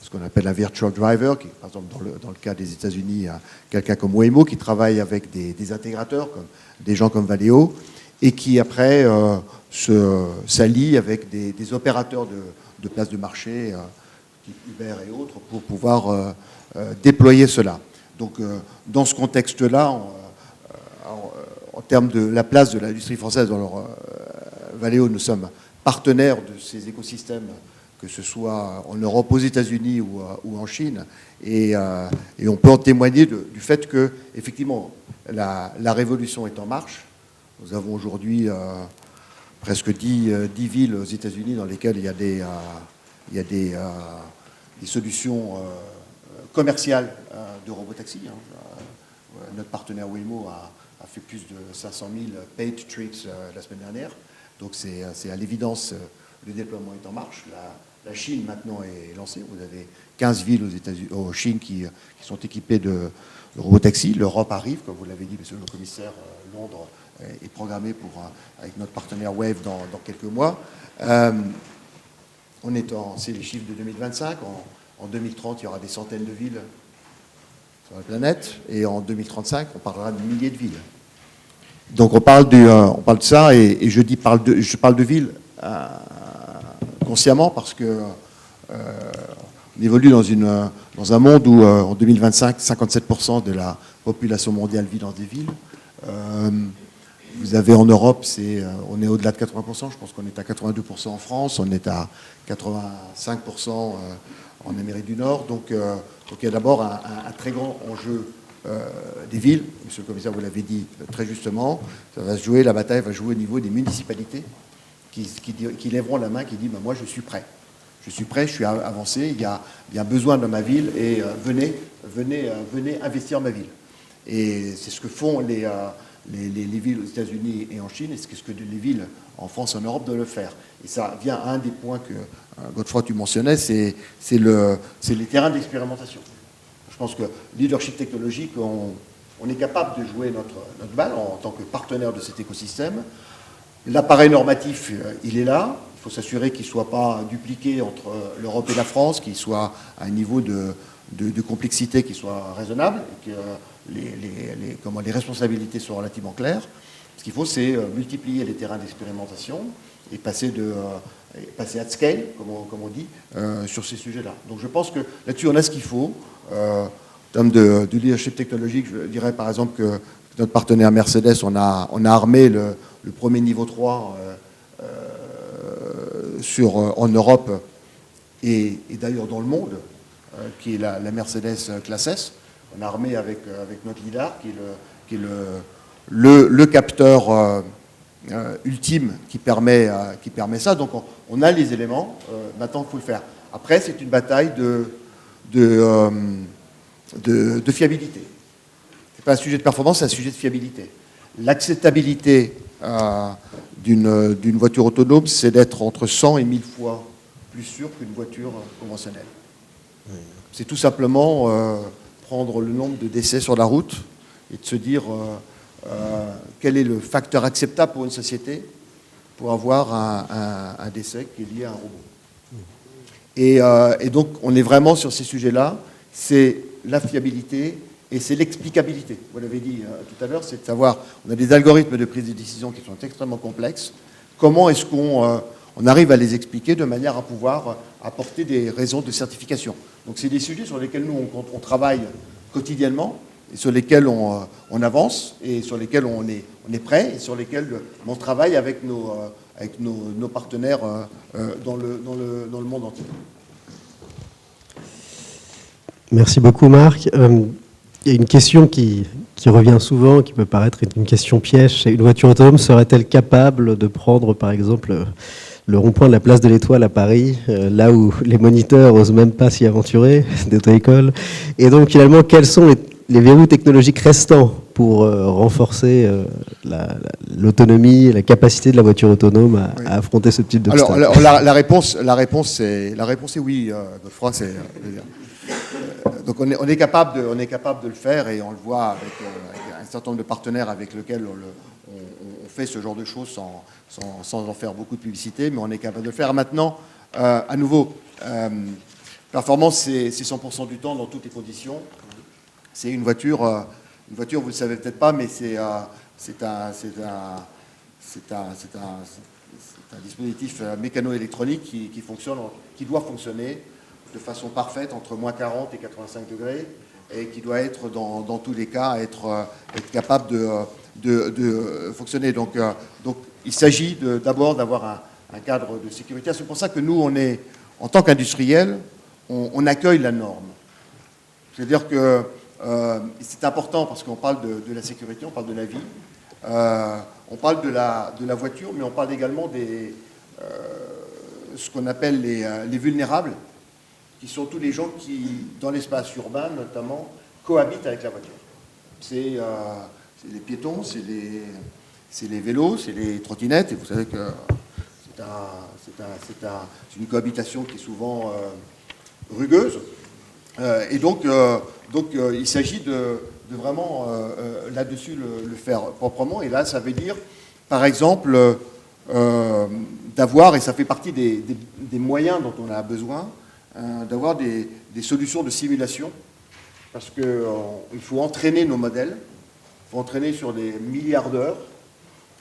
ce qu'on appelle un virtual driver, qui, par exemple dans le cas des États-Unis, quelqu'un comme Waymo qui travaille avec des intégrateurs, des gens comme Valeo, et qui après s'allie avec des opérateurs de places de marché, type Uber et autres, pour pouvoir déployer cela. Donc dans ce contexte-là, en termes de la place de l'industrie française dans leur Valeo, nous sommes partenaires de ces écosystèmes, que ce soit en Europe, aux États-Unis ou en Chine, et on peut en témoigner du fait que, effectivement, la révolution est en marche. Nous avons aujourd'hui presque 10 villes aux États-Unis dans lesquelles il y a des solutions commerciales de robotaxi. Notre partenaire Waymo a fait plus de 500 000 paid trips la semaine dernière. Donc c'est à l'évidence, le déploiement est en marche. La Chine maintenant est lancée. Vous avez 15 villes en Chine qui sont équipées de robotaxi. L'Europe arrive, comme vous l'avez dit, monsieur le commissaire. Londres est programmé avec notre partenaire Wave dans quelques mois. C'est les chiffres de 2025. En 2030, il y aura des centaines de villes sur la planète, et en 2035, on parlera de milliers de villes. Donc on parle de ça, et je parle de villes consciemment parce que on évolue dans un monde où en 2025, 57% de la population mondiale vit dans des villes. Vous avez en Europe, on est au-delà de 80%, je pense qu'on est à 82% en France, on est à 85% en Amérique du Nord. Donc il y a d'abord un très grand enjeu des villes. Monsieur le commissaire, vous l'avez dit très justement, la bataille va jouer au niveau des municipalités qui lèveront la main, qui disent moi je suis prêt. Je suis prêt, je suis avancé, il y a besoin dans ma ville et venez investir ma ville. Et c'est ce que font les villes aux États-Unis et en Chine, et c'est ce que les villes en France et en Europe doivent le faire. Et ça vient à un des points que Godefroy, tu mentionnais, c'est les terrains d'expérimentation. Je pense que leadership technologique, on est capable de jouer notre balle en tant que partenaire de cet écosystème. L'appareil normatif, il est là. Il faut s'assurer qu'il ne soit pas dupliqué entre l'Europe et la France, qu'il soit à un niveau de complexité qui soit raisonnable, et que les responsabilités soient relativement claires. Ce qu'il faut, c'est multiplier les terrains d'expérimentation et passer at scale, comme on dit, sur ces sujets-là. Donc je pense que là-dessus, on a ce qu'il faut. En termes de leadership technologique, je dirais par exemple que notre partenaire Mercedes, on a armé le premier niveau 3 en Europe et d'ailleurs dans le monde, qui est la Mercedes Classe S. On a armé avec notre LiDAR, qui est le capteur ultime qui permet ça. Donc on a les éléments, maintenant il faut le faire. Après, c'est une bataille de fiabilité. Ce n'est pas un sujet de performance, c'est un sujet de fiabilité. L'acceptabilité d'une voiture autonome, c'est d'être entre 100 et 1000 fois plus sûr qu'une voiture conventionnelle. C'est tout simplement prendre le nombre de décès sur la route et de se dire quel est le facteur acceptable pour une société pour avoir un décès qui est lié à un robot. Et donc, on est vraiment sur ces sujets-là. C'est la fiabilité et c'est l'explicabilité. Vous l'avez dit tout à l'heure, c'est de savoir, on a des algorithmes de prise de décision qui sont extrêmement complexes. Comment est-ce qu'on arrive à les expliquer de manière à pouvoir apporter des raisons de certification. Donc, c'est des sujets sur lesquels nous, on travaille quotidiennement, et sur lesquels on avance, et sur lesquels on est prêt, et sur lesquels on travaille avec nos partenaires dans le monde entier. Merci beaucoup, Marc. Il y a une question qui revient souvent, qui peut paraître une question piège. Une voiture autonome serait-elle capable de prendre, par exemple, le rond-point de la place de l'Étoile à Paris, là où les moniteurs n'osent même pas s'y aventurer, d'auto-école? Et donc, finalement, quels sont les verrous technologiques restants pour renforcer l'autonomie et la capacité de la voiture autonome à affronter ce type d'obstacle? Alors, la réponse est oui, Godefroy. Donc on est capable de le faire, et on le voit avec un certain nombre de partenaires avec lesquels on fait ce genre de choses sans en faire beaucoup de publicité, mais on est capable de le faire. Maintenant, à nouveau, performance, c'est 100% du temps dans toutes les conditions. C'est une voiture, vous ne le savez peut-être pas, mais c'est un dispositif mécano-électronique qui fonctionne, qui doit fonctionner de façon parfaite entre moins 40 et 85 degrés, et qui doit être dans tous les cas être capable de fonctionner. Donc il s'agit d'abord d'avoir un cadre de sécurité. C'est pour ça que nous, en tant qu'industriels, on accueille la norme. C'est-à-dire que c'est important parce qu'on parle de la sécurité, on parle de la vie, on parle de la voiture, mais on parle également ce qu'on appelle les vulnérables, qui sont tous les gens qui, dans l'espace urbain notamment, cohabitent avec la voiture. C'est les piétons, c'est les vélos, c'est les trottinettes, et vous savez que c'est une cohabitation qui est souvent rugueuse. Et donc il s'agit de vraiment là-dessus le faire proprement. Et là, ça veut dire, par exemple, d'avoir, et ça fait partie des moyens dont on a besoin, d'avoir des solutions de simulation, parce qu'il faut entraîner nos modèles, il faut entraîner sur des milliards d'heures,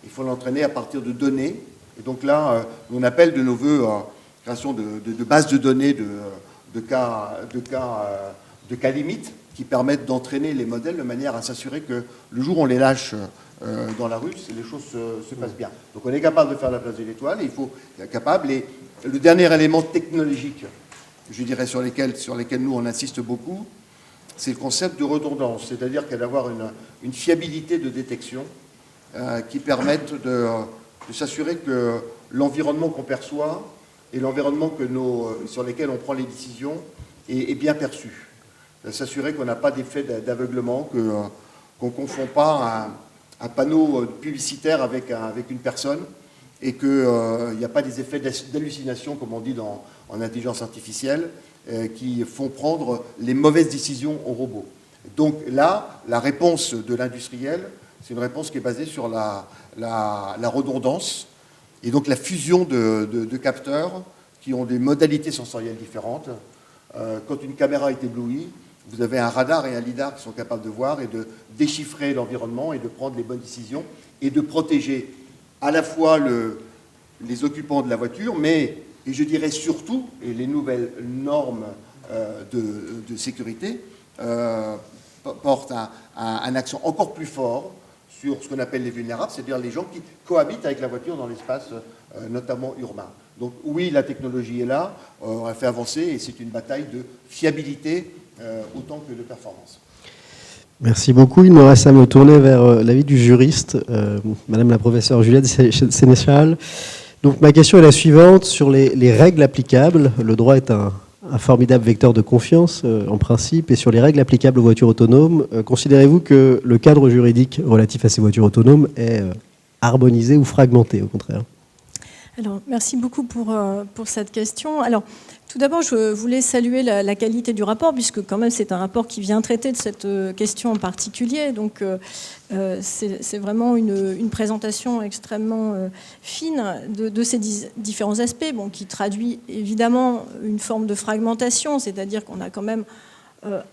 il faut l'entraîner à partir de données. Et donc là, on appelle de nos voeux création de bases de données de cas limites qui permettent d'entraîner les modèles de manière à s'assurer que le jour où on les lâche dans la rue, les choses se passent bien. Donc on est capable de faire la place de l'Étoile, et il faut être capable. Et le dernier élément technologique, je dirais, sur lesquels nous on insiste beaucoup, c'est le concept de redondance, c'est-à-dire d'avoir une fiabilité de détection qui permette de s'assurer que l'environnement qu'on perçoit et l'environnement sur lesquels on prend les décisions est bien perçu. S'assurer qu'on n'a pas d'effet d'aveuglement, qu'on ne confond pas un panneau publicitaire avec une personne, et qu'il n'y a pas des effets d'hallucination, comme on dit en intelligence artificielle, qui font prendre les mauvaises décisions aux robots. Donc là, la réponse de l'industriel, c'est une réponse qui est basée sur la redondance, et donc la fusion de capteurs qui ont des modalités sensorielles différentes. Quand une caméra est éblouie, vous avez un radar et un lidar qui sont capables de voir et de déchiffrer l'environnement et de prendre les bonnes décisions et de protéger à la fois les occupants de la voiture, mais, et je dirais surtout, et les nouvelles normes de sécurité portent un accent encore plus fort sur ce qu'on appelle les vulnérables, c'est-à-dire les gens qui cohabitent avec la voiture dans l'espace, notamment urbain. Donc oui, la technologie est là, on a fait avancer, et c'est une bataille de fiabilité autant que de performance. Merci beaucoup. Il me reste à me tourner vers l'avis du juriste, Madame la professeure Juliette Sénéchal. Donc ma question est la suivante, sur les règles applicables. Le droit est un formidable vecteur de confiance en principe, et sur les règles applicables aux voitures autonomes, considérez-vous que le cadre juridique relatif à ces voitures autonomes est harmonisé ou fragmenté, au contraire? Alors, merci beaucoup pour cette question. Alors, tout d'abord, je voulais saluer la qualité du rapport, puisque quand même c'est un rapport qui vient traiter de cette question en particulier. Donc, c'est vraiment une présentation extrêmement fine de ces différents aspects, bon, qui traduit évidemment une forme de fragmentation, c'est-à-dire qu'on a quand même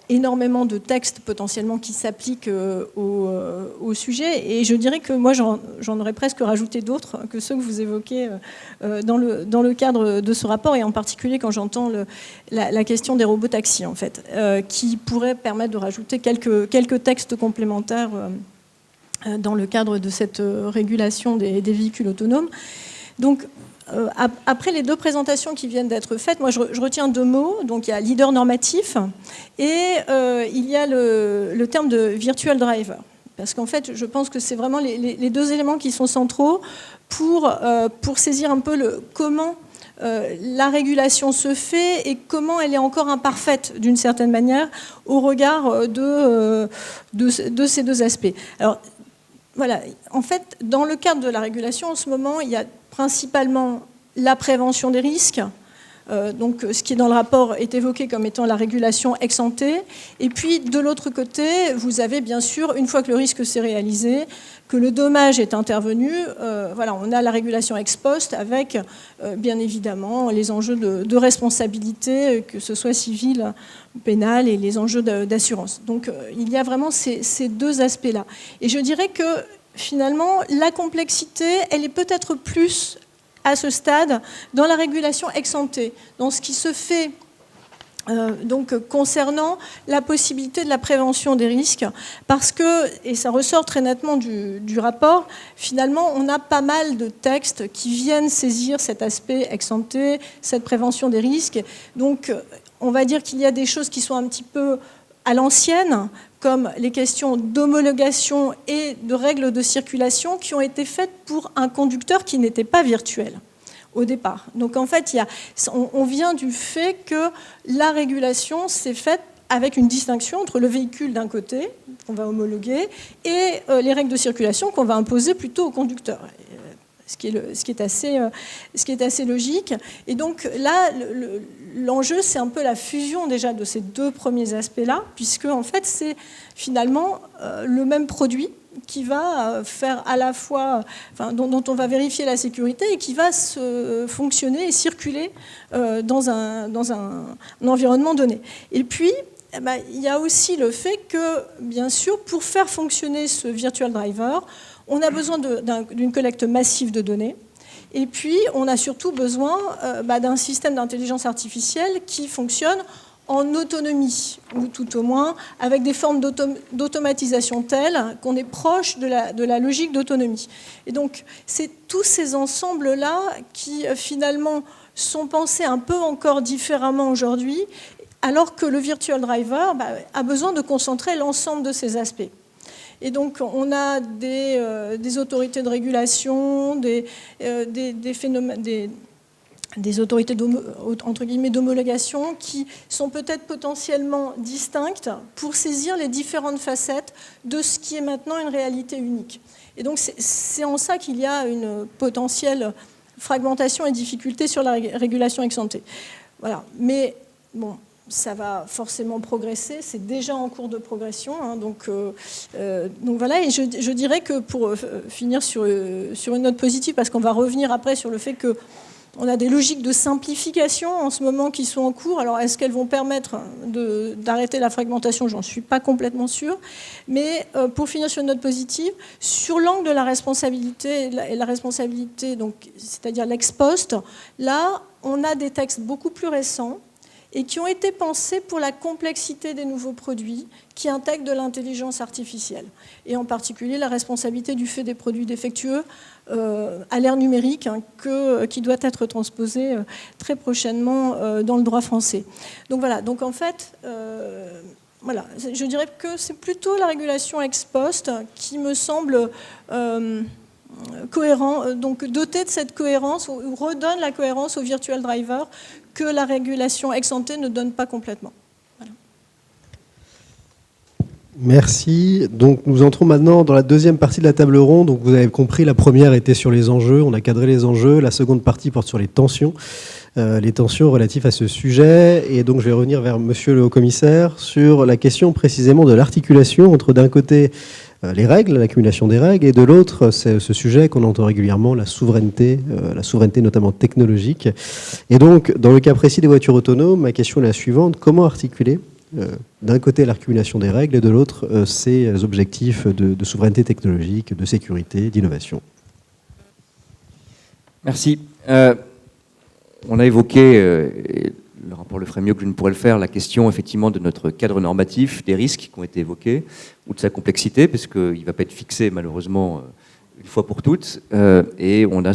énormément de textes potentiellement qui s'appliquent au sujet, et je dirais que moi j'en aurais presque rajouté d'autres que ceux que vous évoquez dans le cadre de ce rapport, et en particulier quand j'entends la question des robotaxis en fait, qui pourrait permettre de rajouter quelques textes complémentaires dans le cadre de cette régulation des véhicules autonomes. Donc après les deux présentations qui viennent d'être faites, moi je retiens deux mots. Donc il y a leader normatif et il y a le terme de virtual driver. Parce qu'en fait, je pense que c'est vraiment les deux éléments qui sont centraux pour saisir un peu comment la régulation se fait et comment elle est encore imparfaite d'une certaine manière au regard de ces deux aspects. Alors voilà, en fait, dans le cadre de la régulation, en ce moment, il y a principalement la prévention des risques. Donc, ce qui est dans le rapport est évoqué comme étant la régulation ex ante. Et puis, de l'autre côté, vous avez bien sûr, une fois que le risque s'est réalisé, que le dommage est intervenu, voilà, on a la régulation ex post avec, bien évidemment, les enjeux de responsabilité, que ce soit civil ou pénal, et les enjeux d'assurance. Donc, il y a vraiment ces deux aspects-là. Et je dirais que, finalement, la complexité, elle est peut-être plus à ce stade dans la régulation ex ante, dans ce qui se fait donc concernant la possibilité de la prévention des risques, parce que, et ça ressort très nettement du rapport, finalement on a pas mal de textes qui viennent saisir cet aspect ex ante, cette prévention des risques. Donc on va dire qu'il y a des choses qui sont un petit peu à l'ancienne, comme les questions d'homologation et de règles de circulation qui ont été faites pour un conducteur qui n'était pas virtuel au départ. Donc en fait, on vient du fait que la régulation s'est faite avec une distinction entre le véhicule d'un côté, qu'on va homologuer, et les règles de circulation qu'on va imposer plutôt au conducteur. Ce qui est assez logique. Et donc là, l'enjeu, c'est un peu la fusion déjà de ces deux premiers aspects-là, puisque en fait, c'est finalement le même produit qui va faire à la fois, enfin, dont on va vérifier la sécurité et qui va fonctionner et circuler dans un environnement donné. Et puis, il y a aussi le fait que, bien sûr, pour faire fonctionner ce virtual driver, on a besoin d'une collecte massive de données. Et puis, on a surtout besoin d'un système d'intelligence artificielle qui fonctionne en autonomie, ou tout au moins avec des formes d'automatisation telles qu'on est proche de la logique d'autonomie. Et donc, c'est tous ces ensembles-là qui, finalement, sont pensés un peu encore différemment aujourd'hui, alors que le virtual driver a besoin de concentrer l'ensemble de ces aspects. Et donc, on a des autorités de régulation, des phénomènes, des autorités entre guillemets d'homologation qui sont peut-être potentiellement distinctes pour saisir les différentes facettes de ce qui est maintenant une réalité unique. Et donc, c'est en ça qu'il y a une potentielle fragmentation et difficulté sur la régulation ex ante. Voilà. Mais bon, ça va forcément progresser, c'est déjà en cours de progression, hein, donc voilà, et je dirais que pour finir sur une note positive, parce qu'on va revenir après sur le fait que On a des logiques de simplification en ce moment qui sont en cours. Alors, est-ce qu'elles vont permettre d'arrêter la fragmentation? J'en suis pas complètement sûre. Mais pour finir sur une note positive, sur l'angle de la responsabilité, et la responsabilité, c'est-à-dire l'ex post, là, on a des textes beaucoup plus récents et qui ont été pensés pour la complexité des nouveaux produits qui intègrent de l'intelligence artificielle. Et en particulier la responsabilité du fait des produits défectueux à l'ère numérique, qui doit être transposée très prochainement dans le droit français. Donc voilà, donc en fait, voilà, je dirais que c'est plutôt la régulation ex post qui me semble cohérent, donc doté de cette cohérence, ou redonne la cohérence au virtual driver que la régulation ex ante ne donne pas complètement. Voilà. Merci. Donc nous entrons maintenant dans la deuxième partie de la table ronde. Donc vous avez compris, la première était sur les enjeux, on a cadré les enjeux. La seconde partie porte sur les tensions relatives à ce sujet. Et donc je vais revenir vers Monsieur le Haut-Commissaire sur la question précisément de l'articulation entre d'un côté les règles, l'accumulation des règles, et de l'autre, c'est ce sujet qu'on entend régulièrement, la souveraineté notamment technologique. Et donc, dans le cas précis des voitures autonomes, ma question est la suivante: comment articuler d'un côté l'accumulation des règles et de l'autre ces objectifs de souveraineté technologique, de sécurité, d'innovation? Merci. On a évoqué, le rapport le ferait mieux que je ne pourrais le faire, la question effectivement de notre cadre normatif, des risques qui ont été évoqués, ou de sa complexité, parce qu'il ne va pas être fixé malheureusement une fois pour toutes. Et on a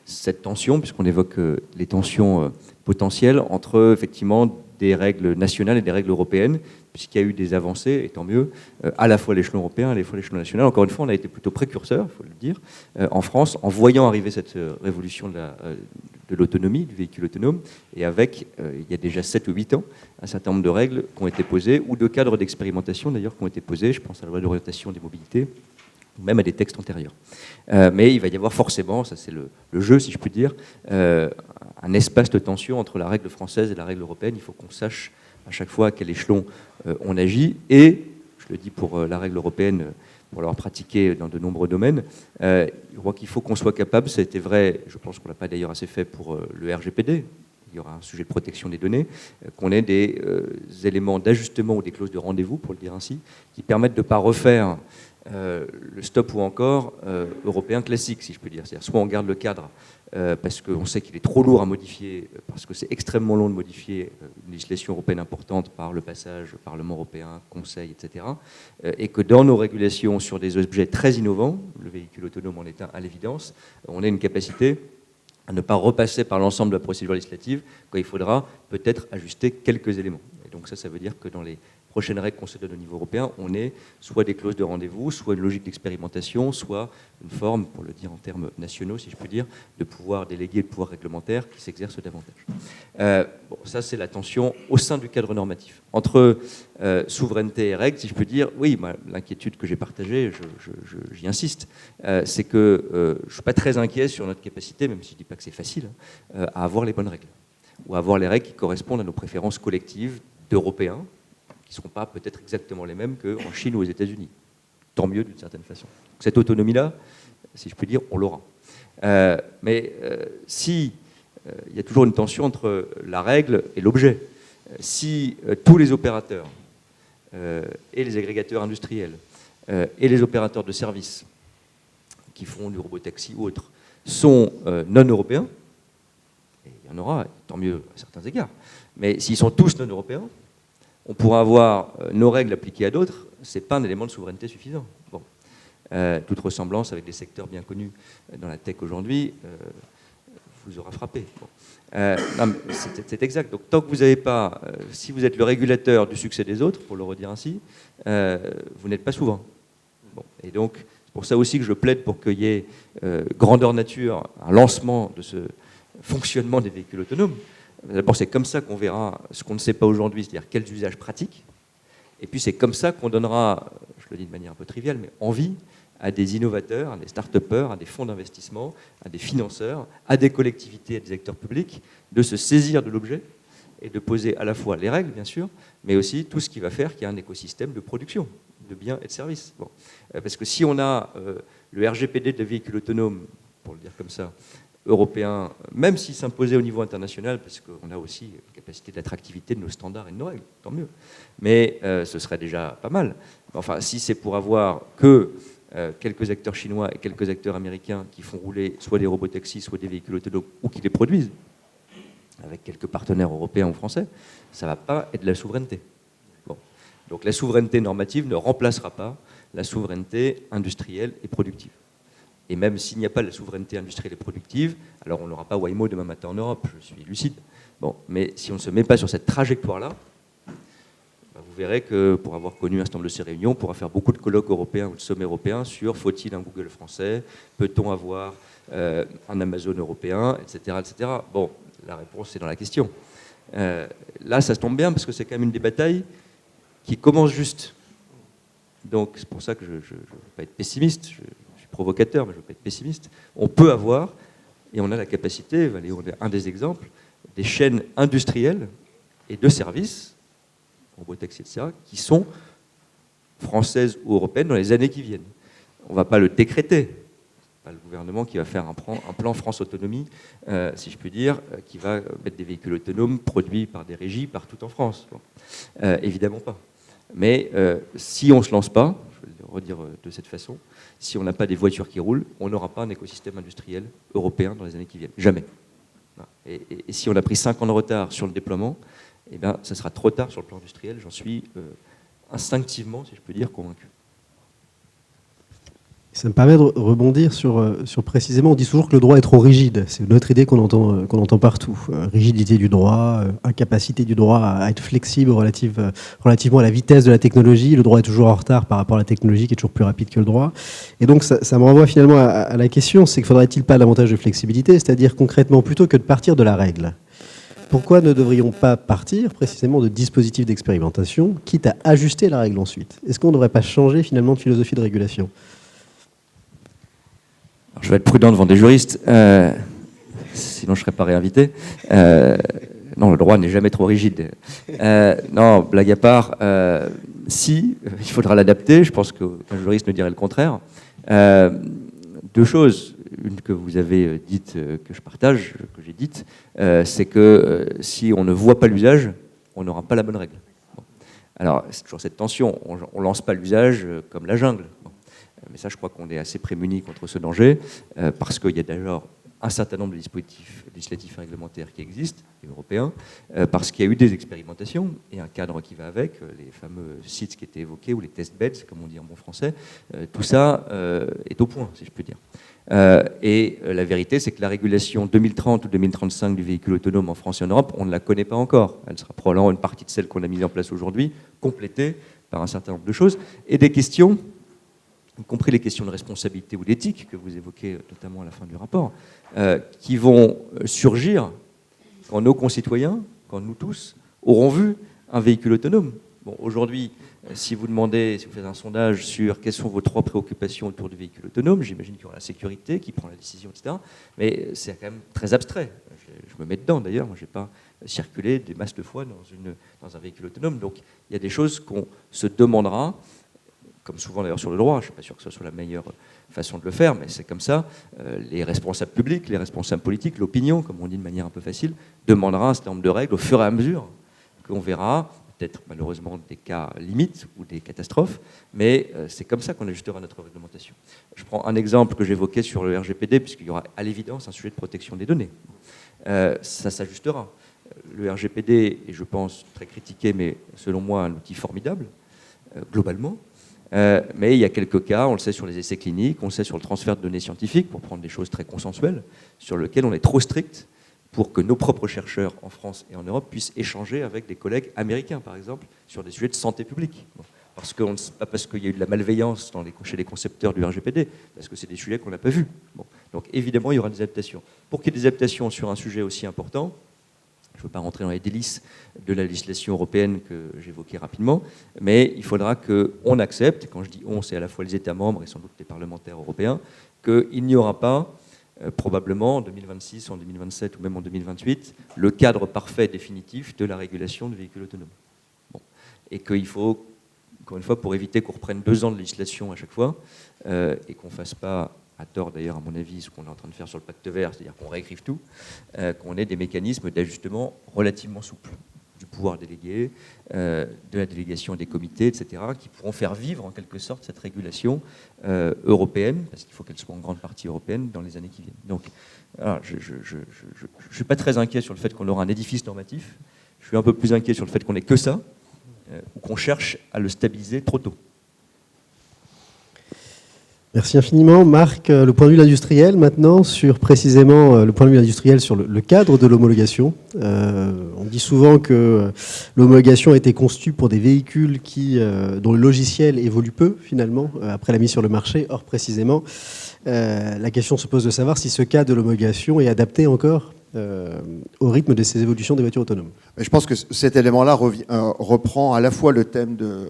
cette tension, puisqu'on évoque les tensions potentielles entre effectivement des règles nationales et des règles européennes, puisqu'il y a eu des avancées, et tant mieux, à la fois à l'échelon européen, à la fois à l'échelon national. Encore une fois, on a été plutôt précurseurs, il faut le dire, en France, en voyant arriver cette révolution de l'autonomie, du véhicule autonome, et avec, il y a déjà 7 ou 8 ans, un certain nombre de règles qui ont été posées, ou de cadres d'expérimentation d'ailleurs qui ont été posés, je pense à la loi d'orientation des mobilités, ou même à des textes antérieurs. Mais il va y avoir forcément, ça c'est le jeu si je puis dire, un espace de tension entre la règle française et la règle européenne. Il faut qu'on sache à chaque fois à quel échelon on agit, et, je le dis pour la règle européenne, pour l'avoir pratiqué dans de nombreux domaines, je crois qu'il faut qu'on soit capable, ça a été vrai, je pense qu'on ne l'a pas d'ailleurs assez fait pour le RGPD, il y aura un sujet de protection des données, qu'on ait des éléments d'ajustement ou des clauses de rendez-vous, pour le dire ainsi, qui permettent de ne pas refaire le stop ou encore européen classique, si je peux dire. C'est-à-dire soit on garde le cadre parce qu'on sait qu'il est trop lourd à modifier, parce que c'est extrêmement long de modifier une législation européenne importante par le passage au Parlement européen, Conseil, etc. Et que dans nos régulations sur des objets très innovants, le véhicule autonome en est un à l'évidence, on a une capacité à ne pas repasser par l'ensemble de la procédure législative quand il faudra peut-être ajuster quelques éléments. Et donc ça veut dire que dans les prochaines règles qu'on se donne au niveau européen, on ait soit des clauses de rendez-vous, soit une logique d'expérimentation, soit une forme, pour le dire en termes nationaux, si je peux dire, de pouvoir déléguer le pouvoir réglementaire qui s'exerce davantage. Bon, ça, c'est la tension au sein du cadre normatif. Entre souveraineté et règles, si je peux dire, oui, l'inquiétude que j'ai partagée, j'y insiste, c'est que je ne suis pas très inquiet sur notre capacité, même si je ne dis pas que c'est facile, à avoir les bonnes règles, ou à avoir les règles qui correspondent à nos préférences collectives d'Européens, qui ne seront pas peut-être exactement les mêmes qu'en Chine ou aux États-Unis. Tant mieux d'une certaine façon. Donc, cette autonomie-là, si je puis dire, on l'aura. Mais si il y a toujours une tension entre la règle et l'objet, si tous les opérateurs et les agrégateurs industriels et les opérateurs de services qui font du robotaxi ou autres sont non européens, et il y en aura, tant mieux à certains égards, mais s'ils sont tous non européens, on pourra avoir nos règles appliquées à d'autres, ce n'est pas un élément de souveraineté suffisant. Bon. Toute ressemblance avec des secteurs bien connus dans la tech aujourd'hui vous aura frappé. Bon. C'est exact. Donc tant que vous n'avez pas, si vous êtes le régulateur du succès des autres, pour le redire ainsi, vous n'êtes pas souverain. Bon. Et donc c'est pour ça aussi que je plaide pour qu'il y ait grandeur nature, un lancement de ce fonctionnement des véhicules autonomes. D'abord, c'est comme ça qu'on verra ce qu'on ne sait pas aujourd'hui, c'est-à-dire quels usages pratiques. Et puis, c'est comme ça qu'on donnera, je le dis de manière un peu triviale, mais envie à des innovateurs, à des start-upers, à des fonds d'investissement, à des financeurs, à des collectivités, à des acteurs publics, de se saisir de l'objet et de poser à la fois les règles, bien sûr, mais aussi tout ce qui va faire qu'il y a un écosystème de production, de biens et de services. Bon. Parce que si on a le RGPD de véhicules autonomes, pour le dire comme ça, européen, même s'il s'imposait au niveau international, parce qu'on a aussi une capacité d'attractivité de nos standards et de nos règles, tant mieux. Mais ce serait déjà pas mal. Enfin, si c'est pour avoir que quelques acteurs chinois et quelques acteurs américains qui font rouler soit des robotaxis, soit des véhicules autonomes, ou qui les produisent, avec quelques partenaires européens ou français, ça ne va pas être de la souveraineté. Bon. Donc la souveraineté normative ne remplacera pas la souveraineté industrielle et productive. Et même s'il n'y a pas la souveraineté industrielle et productive, alors on n'aura pas Waymo demain matin en Europe, je suis lucide. Bon, mais si on ne se met pas sur cette trajectoire-là, vous verrez que pour avoir connu un certain nombre de ces réunions, on pourra faire beaucoup de colloques européens ou de sommets européens sur faut-il un Google français, peut-on avoir un Amazon européen, etc., etc. Bon, la réponse est dans la question. Là, ça se tombe bien parce que c'est quand même une des batailles qui commence juste. Donc c'est pour ça que je ne veux pas être pessimiste, je suis provocateur, mais je ne veux pas être pessimiste. On peut avoir, et on a la capacité, on est un des exemples, des chaînes industrielles et de services, robotaxi, etc., qui sont françaises ou européennes dans les années qui viennent. On ne va pas le décréter. C'est pas le gouvernement qui va faire un plan France Autonomie, si je puis dire, qui va mettre des véhicules autonomes produits par des régies partout en France. Bon. Évidemment pas. Mais si on ne se lance pas, je vais le redire de cette façon, si on n'a pas des voitures qui roulent, on n'aura pas un écosystème industriel européen dans les années qui viennent. Jamais. Et si on a pris 5 ans de retard sur le déploiement, eh bien, ça sera trop tard sur le plan industriel, j'en suis instinctivement, si je peux dire, convaincu. Ça me permet de rebondir sur précisément, on dit toujours que le droit est trop rigide. C'est une autre idée qu'on entend partout. Rigidité du droit, incapacité du droit à être flexible relativement à la vitesse de la technologie. Le droit est toujours en retard par rapport à la technologie qui est toujours plus rapide que le droit. Et donc ça me renvoie finalement à la question, c'est que faudrait-il pas davantage de flexibilité, c'est-à-dire concrètement plutôt que de partir de la règle. Pourquoi ne devrions pas partir précisément de dispositifs d'expérimentation, quitte à ajuster la règle ensuite? Est-ce qu'on ne devrait pas changer finalement de philosophie de régulation? Alors, je vais être prudent devant des juristes, sinon je ne serais pas réinvité. Non, le droit n'est jamais trop rigide. Non, blague à part, si, il faudra l'adapter, je pense qu'un juriste ne dirait le contraire. Deux choses. Une que vous avez dite, que je partage, que j'ai dite, c'est que si on ne voit pas l'usage, on n'aura pas la bonne règle. Bon. Alors, c'est toujours cette tension. On ne lance pas l'usage comme la jungle. Bon. Mais ça, je crois qu'on est assez prémunis contre ce danger, parce qu'il y a d'abord un certain nombre de dispositifs législatifs et réglementaires qui existent, et européens, parce qu'il y a eu des expérimentations et un cadre qui va avec, les fameux sites qui étaient évoqués, ou les test beds, comme on dit en bon français. Tout ça est au point, si je peux dire. Et la vérité, c'est que la régulation 2030 ou 2035 du véhicule autonome en France et en Europe, on ne la connaît pas encore. Elle sera probablement une partie de celle qu'on a mise en place aujourd'hui, complétée par un certain nombre de choses, et des questions, y compris les questions de responsabilité ou d'éthique, que vous évoquez notamment à la fin du rapport, qui vont surgir quand nos concitoyens, quand nous tous, auront vu un véhicule autonome. Bon, aujourd'hui, si vous demandez, si vous faites un sondage sur quelles sont vos 3 préoccupations autour du véhicule autonome, j'imagine qu'il y aura la sécurité, qui prend la décision, etc. Mais c'est quand même très abstrait. Je me mets dedans d'ailleurs, moi je n'ai pas circulé des masses de fois dans un véhicule autonome. Donc il y a des choses qu'on se demandera, comme souvent d'ailleurs sur le droit, je ne suis pas sûr que ce soit la meilleure façon de le faire, mais c'est comme ça, les responsables publics, les responsables politiques, l'opinion, comme on dit de manière un peu facile, demandera un certain nombre de règles au fur et à mesure qu'on verra, peut-être malheureusement des cas limites ou des catastrophes, mais c'est comme ça qu'on ajustera notre réglementation. Je prends un exemple que j'évoquais sur le RGPD, puisqu'il y aura à l'évidence un sujet de protection des données. Ça s'ajustera. Le RGPD est, je pense, très critiqué, mais selon moi, un outil formidable, globalement. Mais il y a quelques cas, on le sait sur les essais cliniques, on le sait sur le transfert de données scientifiques, pour prendre des choses très consensuelles, sur lesquelles on est trop strict pour que nos propres chercheurs en France et en Europe puissent échanger avec des collègues américains, par exemple, sur des sujets de santé publique. Bon. Pas parce qu'il y a eu de la malveillance chez les concepteurs du RGPD, parce que c'est des sujets qu'on n'a pas vus. Bon. Donc évidemment, il y aura des adaptations. Pour qu'il y ait des adaptations sur un sujet aussi important, je ne veux pas rentrer dans les délices de la législation européenne que j'évoquais rapidement, mais il faudra qu'on accepte, et quand je dis on, c'est à la fois les États membres et sans doute les parlementaires européens, qu'il n'y aura pas, probablement en 2026, en 2027 ou même en 2028, le cadre parfait définitif de la régulation de véhicules autonomes. Bon. Et qu'il faut, encore une fois, pour éviter qu'on reprenne 2 ans de législation à chaque fois, et qu'on ne fasse pas à tort d'ailleurs à mon avis, ce qu'on est en train de faire sur le pacte vert, c'est-à-dire qu'on réécrive tout, qu'on ait des mécanismes d'ajustement relativement souples, du pouvoir délégué, de la délégation des comités, etc., qui pourront faire vivre en quelque sorte cette régulation européenne, parce qu'il faut qu'elle soit en grande partie européenne dans les années qui viennent. Donc, alors, je ne suis pas très inquiet sur le fait qu'on aura un édifice normatif, je suis un peu plus inquiet sur le fait qu'on n'ait que ça, ou qu'on cherche à le stabiliser trop tôt. Merci infiniment. Marc, le point de vue industriel maintenant, sur précisément le point de vue industriel sur le cadre de l'homologation. On dit souvent que l'homologation a été conçue pour des véhicules dont le logiciel évolue peu finalement après la mise sur le marché. Or précisément, la question se pose de savoir si ce cadre de l'homologation est adapté encore au rythme de ces évolutions des voitures autonomes. Je pense que cet élément-là reprend à la fois le thème de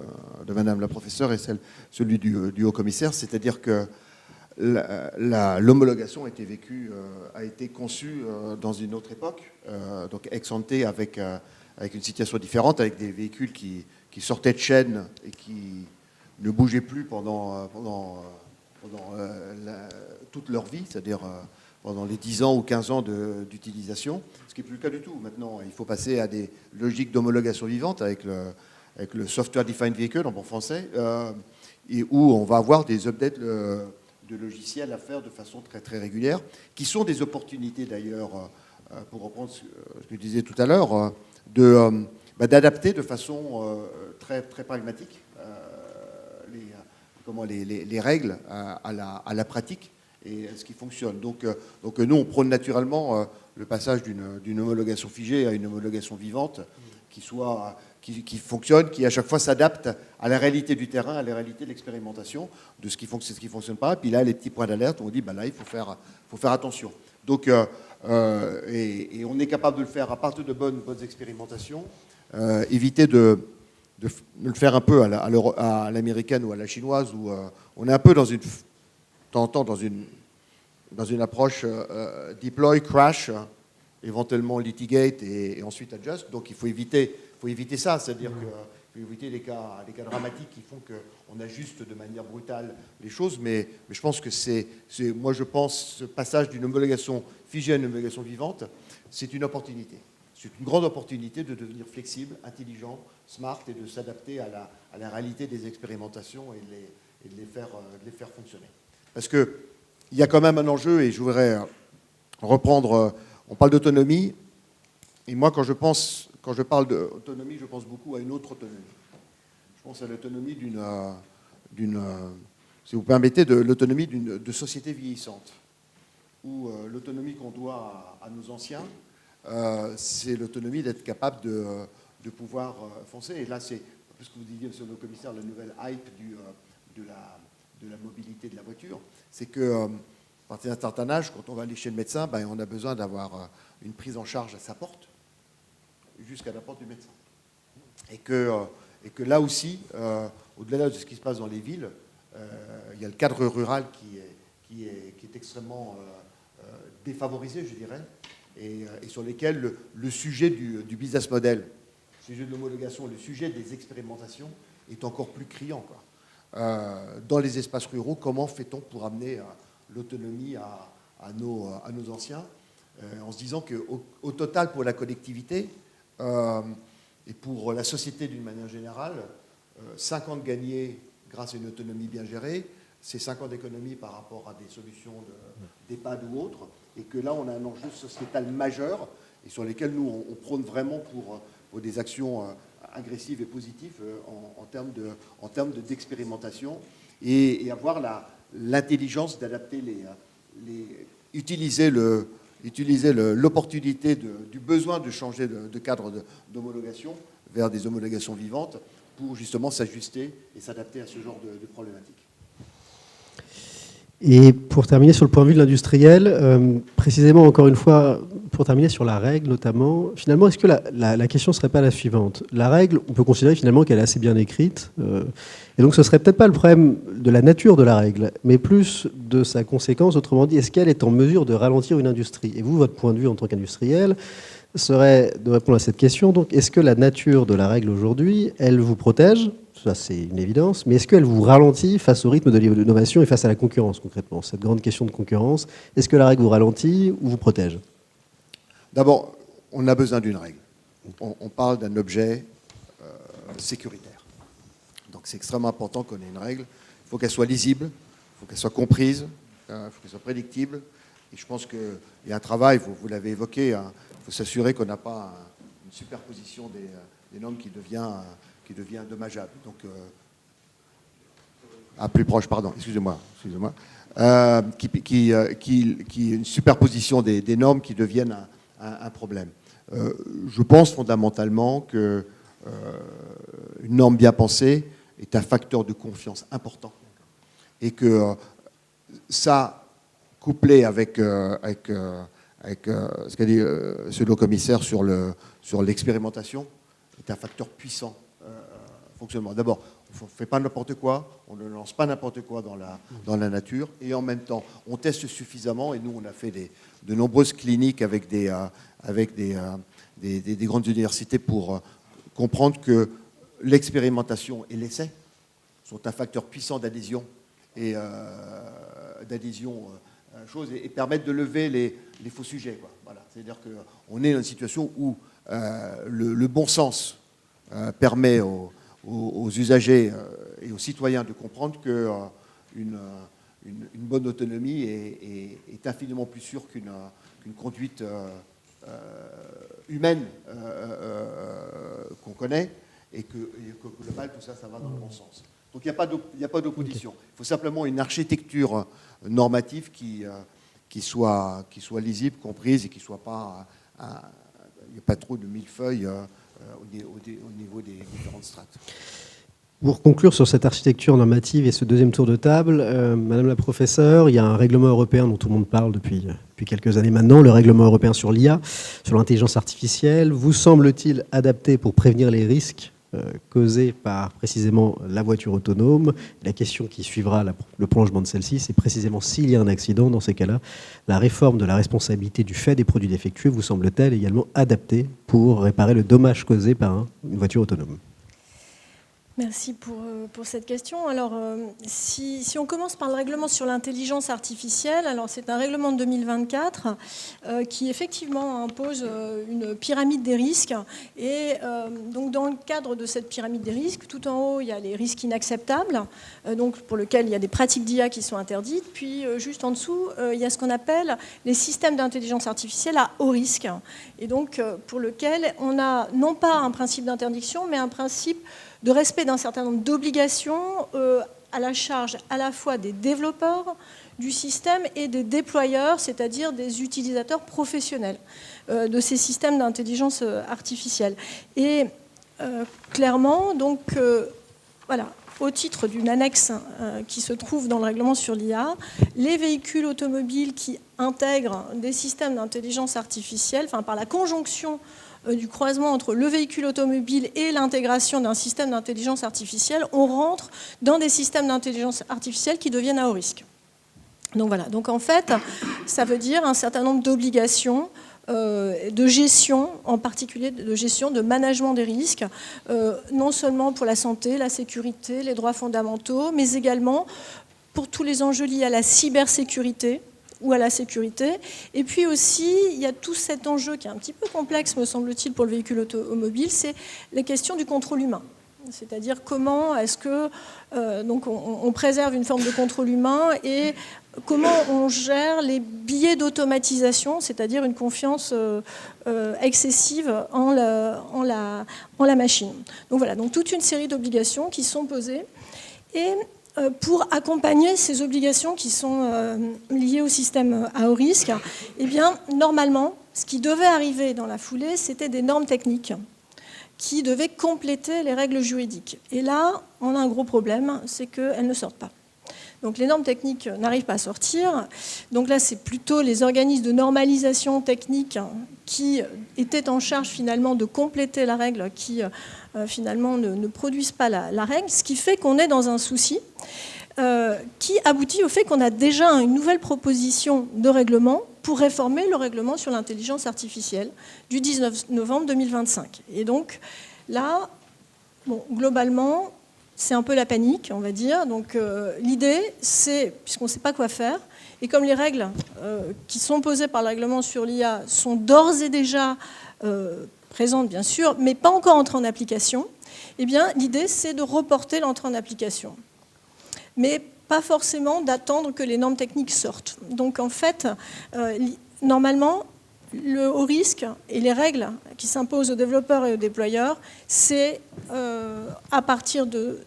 Madame la professeure et celui du haut-commissaire, c'est-à-dire que l'homologation a été conçue dans une autre époque, donc ex ante avec une situation différente, avec des véhicules qui sortaient de chaîne et qui ne bougeaient plus pendant toute leur vie, c'est-à-dire pendant les 10 ans ou 15 ans d'utilisation, ce qui n'est plus le cas du tout. Maintenant, il faut passer à des logiques d'homologation vivante avec le Software Defined Vehicle en bon français, et où on va avoir des updates de logiciels à faire de façon très, très régulière, qui sont des opportunités d'ailleurs, pour reprendre ce que je disais tout à l'heure, d'adapter de façon très, très pragmatique les règles à la pratique et à ce qui fonctionne. Donc nous, on prône naturellement le passage d'une homologation figée à une homologation vivante qui fonctionne, qui à chaque fois s'adapte à la réalité du terrain, à la réalité de l'expérimentation, de ce qui fonctionne, ce qui ne fonctionne pas. Puis là, les petits points d'alerte, on dit, là, il faut faire attention. Donc, et on est capable de le faire à partir de bonnes expérimentations, éviter de le faire un peu à l'américaine ou à la chinoise, où on est un peu dans une approche deploy, crash, éventuellement litigate et ensuite adjust. Donc il faut éviter ça, c'est-à-dire qu'il faut éviter les cas dramatiques qui font qu'on ajuste de manière brutale les choses, mais je pense que moi je pense ce passage d'une homologation figée à une homologation vivante, c'est une opportunité. C'est une grande opportunité de devenir flexible, intelligent, smart et de s'adapter à la réalité des expérimentations et de les faire fonctionner. Parce qu'il y a quand même un enjeu, et je voudrais reprendre, on parle d'autonomie, et moi quand je parle d'autonomie, je pense beaucoup à une autre autonomie. Je pense à l'autonomie si vous permettez, de l'autonomie de société vieillissante, où l'autonomie qu'on doit à nos anciens, c'est l'autonomie d'être capable de pouvoir foncer. Et là, c'est, parce que vous disiez, monsieur le commissaire, la nouvelle hype de la mobilité de la voiture, c'est que à partir d'un certain âge, quand on va aller chez le médecin, on a besoin d'avoir une prise en charge à sa porte, jusqu'à la porte du médecin. Et que là aussi, au-delà de ce qui se passe dans les villes, il y a le cadre rural qui est extrêmement défavorisé, je dirais, et sur lesquels le sujet du business model, le sujet de l'homologation, le sujet des expérimentations est encore plus criant, quoi. Dans les espaces ruraux, comment fait-on pour amener l'autonomie à nos anciens, en se disant qu'au total, pour la collectivité et pour la société d'une manière générale, 5 ans de gagnés grâce à une autonomie bien gérée, c'est 5 ans d'économie par rapport à des solutions d'EHPAD ou autres, et que là, on a un enjeu sociétal majeur, et sur lesquels nous, on prône vraiment pour des actions agressives et positives en termes d'expérimentation, et avoir l'intelligence d'adapter utiliser l'opportunité du besoin de changer de cadre d'homologation vers des homologations vivantes pour justement s'ajuster et s'adapter à ce genre de problématiques. Et pour terminer sur le point de vue de l'industriel, précisément encore une fois, pour terminer sur la règle notamment, finalement, est-ce que la question ne serait pas la suivante? La règle, on peut considérer finalement qu'elle est assez bien écrite, et donc ce ne serait peut-être pas le problème de la nature de la règle, mais plus de sa conséquence, autrement dit, est-ce qu'elle est en mesure de ralentir une industrie? Et vous, votre point de vue en tant qu'industriel, serait de répondre à cette question. Donc, est-ce que la nature de la règle aujourd'hui, elle vous protège ça c'est une évidence, mais est-ce qu'elle vous ralentit face au rythme de l'innovation et face à la concurrence concrètement? Cette grande question de concurrence, est-ce que la règle vous ralentit ou vous protège? D'abord, on a besoin d'une règle. On parle d'un objet sécuritaire. Donc c'est extrêmement important qu'on ait une règle. Il faut qu'elle soit lisible, il faut qu'elle soit comprise, il faut qu'elle soit prédictible. Et je pense qu'il y a un travail, vous l'avez évoqué, il faut s'assurer qu'on n'a pas une superposition des normes qui devient dommageable. Donc, plus proche, pardon, excusez-moi. Une superposition des normes qui deviennent un problème. Je pense fondamentalement qu'une norme bien pensée est un facteur de confiance important et que ça, couplé avec ce qu'a dit ce haut-commissaire sur l'expérimentation, est un facteur puissant fonctionnement. D'abord, on ne fait pas n'importe quoi, on ne lance pas n'importe quoi dans la nature, et en même temps, on teste suffisamment, et nous, on a fait de nombreuses cliniques avec des grandes universités pour comprendre que l'expérimentation et l'essai sont un facteur puissant d'adhésion et permettent de lever les faux sujets, quoi. Voilà. C'est-à-dire qu'on est dans une situation où le bon sens permet aux usagers et aux citoyens de comprendre qu'une bonne autonomie est infiniment plus sûre qu'une conduite humaine qu'on connaît, et que global, tout ça va dans le bon sens. Donc il n'y a pas d'opposition. Il faut simplement une architecture normative qui soit lisible, comprise, et qui soit pas... Il n'y a pas trop de millefeuilles au niveau des différentes strates. Pour conclure sur cette architecture normative et ce deuxième tour de table, Madame la professeure, il y a un règlement européen dont tout le monde parle depuis quelques années maintenant, le règlement européen sur l'IA, sur l'intelligence artificielle. Vous semble-t-il adapté pour prévenir les risques causés par précisément la voiture autonome? La question qui suivra le prolongement de celle-ci, c'est précisément s'il y a un accident. Dans ces cas-là, la réforme de la responsabilité du fait des produits défectueux vous semble-t-elle également adaptée pour réparer le dommage causé par une voiture autonome? Merci pour cette question. Alors, si on commence par le règlement sur l'intelligence artificielle, alors c'est un règlement de 2024 qui effectivement impose une pyramide des risques. Et donc, dans le cadre de cette pyramide des risques, tout en haut, il y a les risques inacceptables, donc pour lesquels il y a des pratiques d'IA qui sont interdites. Puis, juste en dessous, il y a ce qu'on appelle les systèmes d'intelligence artificielle à haut risque. Et donc, pour lequel on a non pas un principe d'interdiction, mais un principe de respect d'un certain nombre d'obligations à la charge à la fois des développeurs du système et des déployeurs, c'est-à-dire des utilisateurs professionnels de ces systèmes d'intelligence artificielle. Et clairement, donc, voilà, au titre d'une annexe qui se trouve dans le règlement sur l'IA, les véhicules automobiles qui intègrent des systèmes d'intelligence artificielle, enfin par la conjonction du croisement entre le véhicule automobile et l'intégration d'un système d'intelligence artificielle, on rentre dans des systèmes d'intelligence artificielle qui deviennent à haut risque. Donc voilà, donc en fait, ça veut dire un certain nombre d'obligations de gestion, en particulier de gestion, de management des risques, non seulement pour la santé, la sécurité, les droits fondamentaux, mais également pour tous les enjeux liés à la cybersécurité, ou à la sécurité. Et puis aussi, il y a tout cet enjeu qui est un petit peu complexe, me semble-t-il, pour le véhicule automobile, c'est les questions du contrôle humain. C'est-à-dire comment est-ce que donc on préserve une forme de contrôle humain et comment on gère les biais d'automatisation, c'est-à-dire une confiance excessive en la machine. Donc voilà, donc toute une série d'obligations qui sont posées. Et pour accompagner ces obligations qui sont liées au système à haut risque, eh bien, normalement, ce qui devait arriver dans la foulée, c'était des normes techniques qui devaient compléter les règles juridiques. Et là, on a un gros problème, c'est qu'elles ne sortent pas. Donc les normes techniques n'arrivent pas à sortir. Donc là, c'est plutôt les organismes de normalisation technique qui étaient en charge finalement de compléter la règle, qui finalement ne produisent pas la règle, ce qui fait qu'on est dans un souci qui aboutit au fait qu'on a déjà une nouvelle proposition de règlement pour réformer le règlement sur l'intelligence artificielle du 19 novembre 2025. Et donc là, bon, globalement, c'est un peu la panique, on va dire. Donc l'idée, c'est, puisqu'on ne sait pas quoi faire, et comme les règles qui sont posées par le règlement sur l'IA sont d'ores et déjà présentes, bien sûr, mais pas encore entrées en application, eh bien, l'idée, c'est de reporter l'entrée en application. Mais pas forcément d'attendre que les normes techniques sortent. Donc, en fait, normalement, le haut risque et les règles qui s'imposent aux développeurs et aux déployeurs, c'est à partir de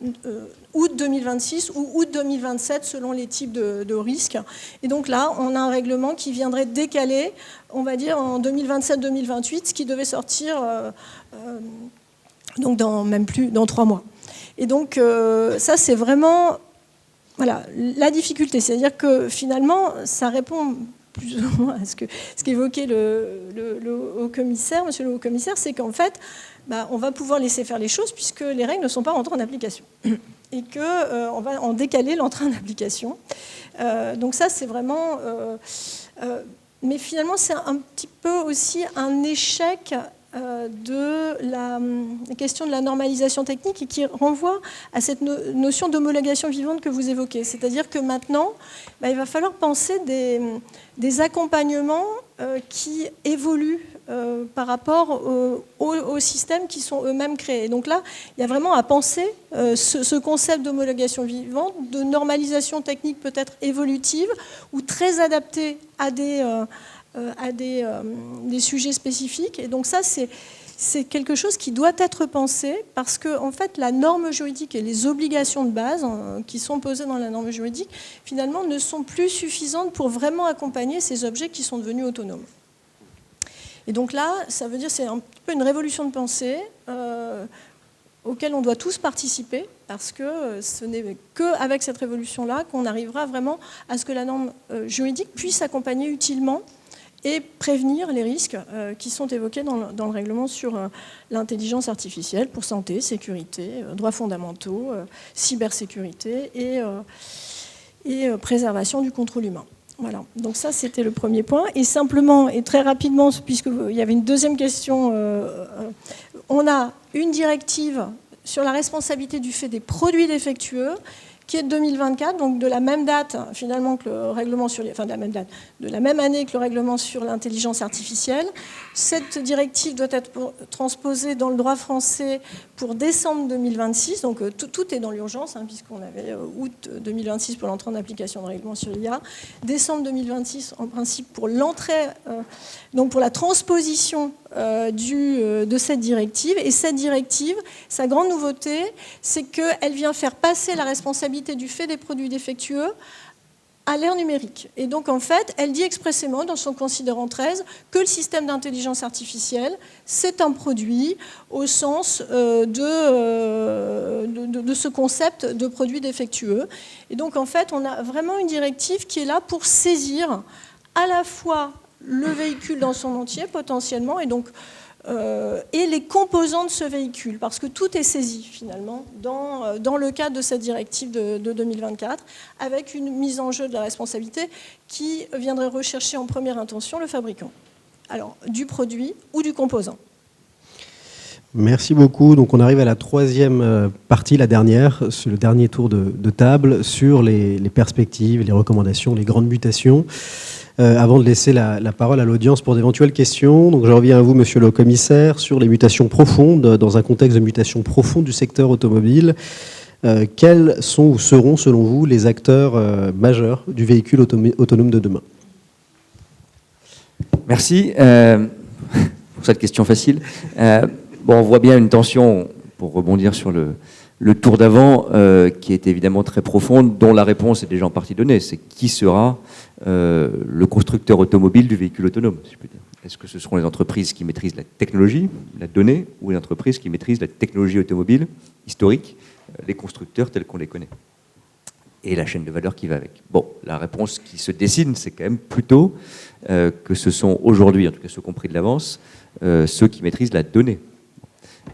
août 2026 ou août 2027, selon les types de haut risque. Et donc là, on a un règlement qui viendrait décaler, on va dire, en 2027-2028, ce qui devait sortir donc même plus dans 3 mois. Et donc, ça, c'est vraiment voilà, la difficulté. C'est-à-dire que finalement, ça répond plus ou moins à ce qu'évoquait le haut-commissaire, monsieur le haut-commissaire, c'est qu'en fait, on va pouvoir laisser faire les choses puisque les règles ne sont pas entrées en application et qu'on va en décaler l'entrée en application. Donc ça, c'est vraiment... mais finalement, c'est un petit peu aussi un échec de la question de la normalisation technique et qui renvoie à cette notion d'homologation vivante que vous évoquez. C'est-à-dire que maintenant, il va falloir penser des accompagnements qui évoluent par rapport aux systèmes qui sont eux-mêmes créés. Et donc là, il y a vraiment à penser ce concept d'homologation vivante, de normalisation technique peut-être évolutive ou très adaptée à des sujets spécifiques. Et donc ça, c'est quelque chose qui doit être pensé parce que en fait, la norme juridique et les obligations de base qui sont posées dans la norme juridique, finalement, ne sont plus suffisantes pour vraiment accompagner ces objets qui sont devenus autonomes. Et donc là, ça veut dire que c'est un peu une révolution de pensée auquel on doit tous participer parce que ce n'est qu'avec cette révolution-là qu'on arrivera vraiment à ce que la norme juridique puisse accompagner utilement et prévenir les risques qui sont évoqués dans le règlement sur l'intelligence artificielle pour santé, sécurité, droits fondamentaux, cybersécurité et préservation du contrôle humain. Voilà, donc ça c'était le premier point. Et simplement, et très rapidement, puisqu'il y avait une deuxième question, on a une directive sur la responsabilité du fait des produits défectueux qui est de 2024, donc de la même date finalement que le règlement sur de la même année que le règlement sur l'intelligence artificielle. Cette directive doit être transposée dans le droit français pour décembre 2026, donc tout est dans l'urgence, puisqu'on avait août 2026 pour l'entrée en application du règlement sur l'IA, décembre 2026 en principe pour l'entrée, donc pour la transposition de cette directive. Et cette directive, sa grande nouveauté, c'est qu'elle vient faire passer la responsabilité du fait des produits défectueux à l'ère numérique. Et donc, en fait, elle dit expressément dans son considérant 13 que le système d'intelligence artificielle, c'est un produit au sens de ce concept de produit défectueux. Et donc, en fait, on a vraiment une directive qui est là pour saisir à la fois le véhicule dans son entier, potentiellement, et donc et les composants de ce véhicule, parce que tout est saisi finalement dans le cadre de cette directive de 2024, avec une mise en jeu de la responsabilité qui viendrait rechercher en première intention le fabricant, alors du produit ou du composant. Merci beaucoup. Donc on arrive à la troisième partie, la dernière, sur le dernier tour de table, sur les perspectives, les recommandations, les grandes mutations. Avant de laisser la parole à l'audience pour d'éventuelles questions, donc je reviens à vous, monsieur le commissaire, sur les mutations profondes, dans un contexte de mutation profonde du secteur automobile. Quels sont ou seront, selon vous, les acteurs majeurs du véhicule autonome de demain? Merci pour cette question facile. On voit bien une tension, pour rebondir sur le tour d'avant, qui est évidemment très profonde, dont la réponse est déjà en partie donnée. C'est qui sera le constructeur automobile du véhicule autonome, si je puis dire. Est-ce que ce seront les entreprises qui maîtrisent la technologie, la donnée, ou les entreprises qui maîtrisent la technologie automobile historique, les constructeurs tels qu'on les connaît, et la chaîne de valeur qui va avec? Bon, la réponse qui se dessine, c'est quand même plutôt que ce sont aujourd'hui, en tout cas ceux qui ont pris de l'avance, ceux qui maîtrisent la donnée.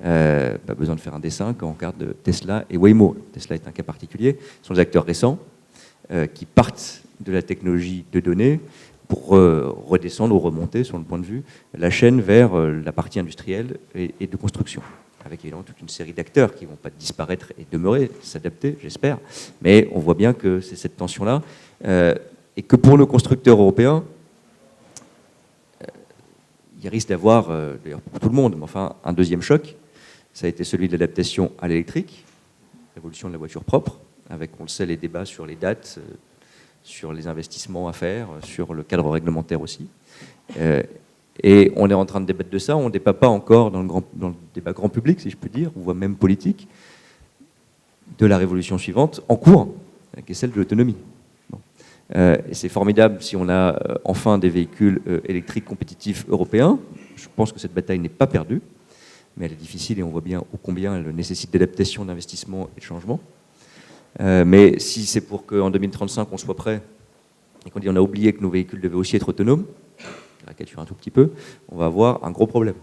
Pas besoin de faire un dessin quand on regarde Tesla et Waymo. Tesla est un cas particulier. Ce sont des acteurs récents qui partent de la technologie de données pour redescendre ou remonter, sur le point de vue, la chaîne vers la partie industrielle et de construction. avec évidemment toute une série d'acteurs qui ne vont pas disparaître et demeurer, s'adapter, j'espère. Mais on voit bien que c'est cette tension-là. Et que pour nos constructeurs européens, il risque d'avoir, d'ailleurs pour tout le monde, mais enfin un deuxième choc. Ça a été celui de l'adaptation à l'électrique, l'évolution de la voiture propre, avec, on le sait, les débats sur les dates, sur les investissements à faire, sur le cadre réglementaire aussi. Et on est en train de débattre de ça, on ne débat pas encore dans le débat grand public, si je peux dire, voire même politique, de la révolution suivante en cours, qui est celle de l'autonomie. Et c'est formidable si on a enfin des véhicules électriques compétitifs européens. Je pense que cette bataille n'est pas perdue, mais elle est difficile et on voit bien ô combien elle nécessite d'adaptation, d'investissement et de changement. Mais si c'est pour qu'en 2035 on soit prêt et qu'on dit on a oublié que nos véhicules devaient aussi être autonomes, je caricature un tout petit peu, on va avoir un gros problème.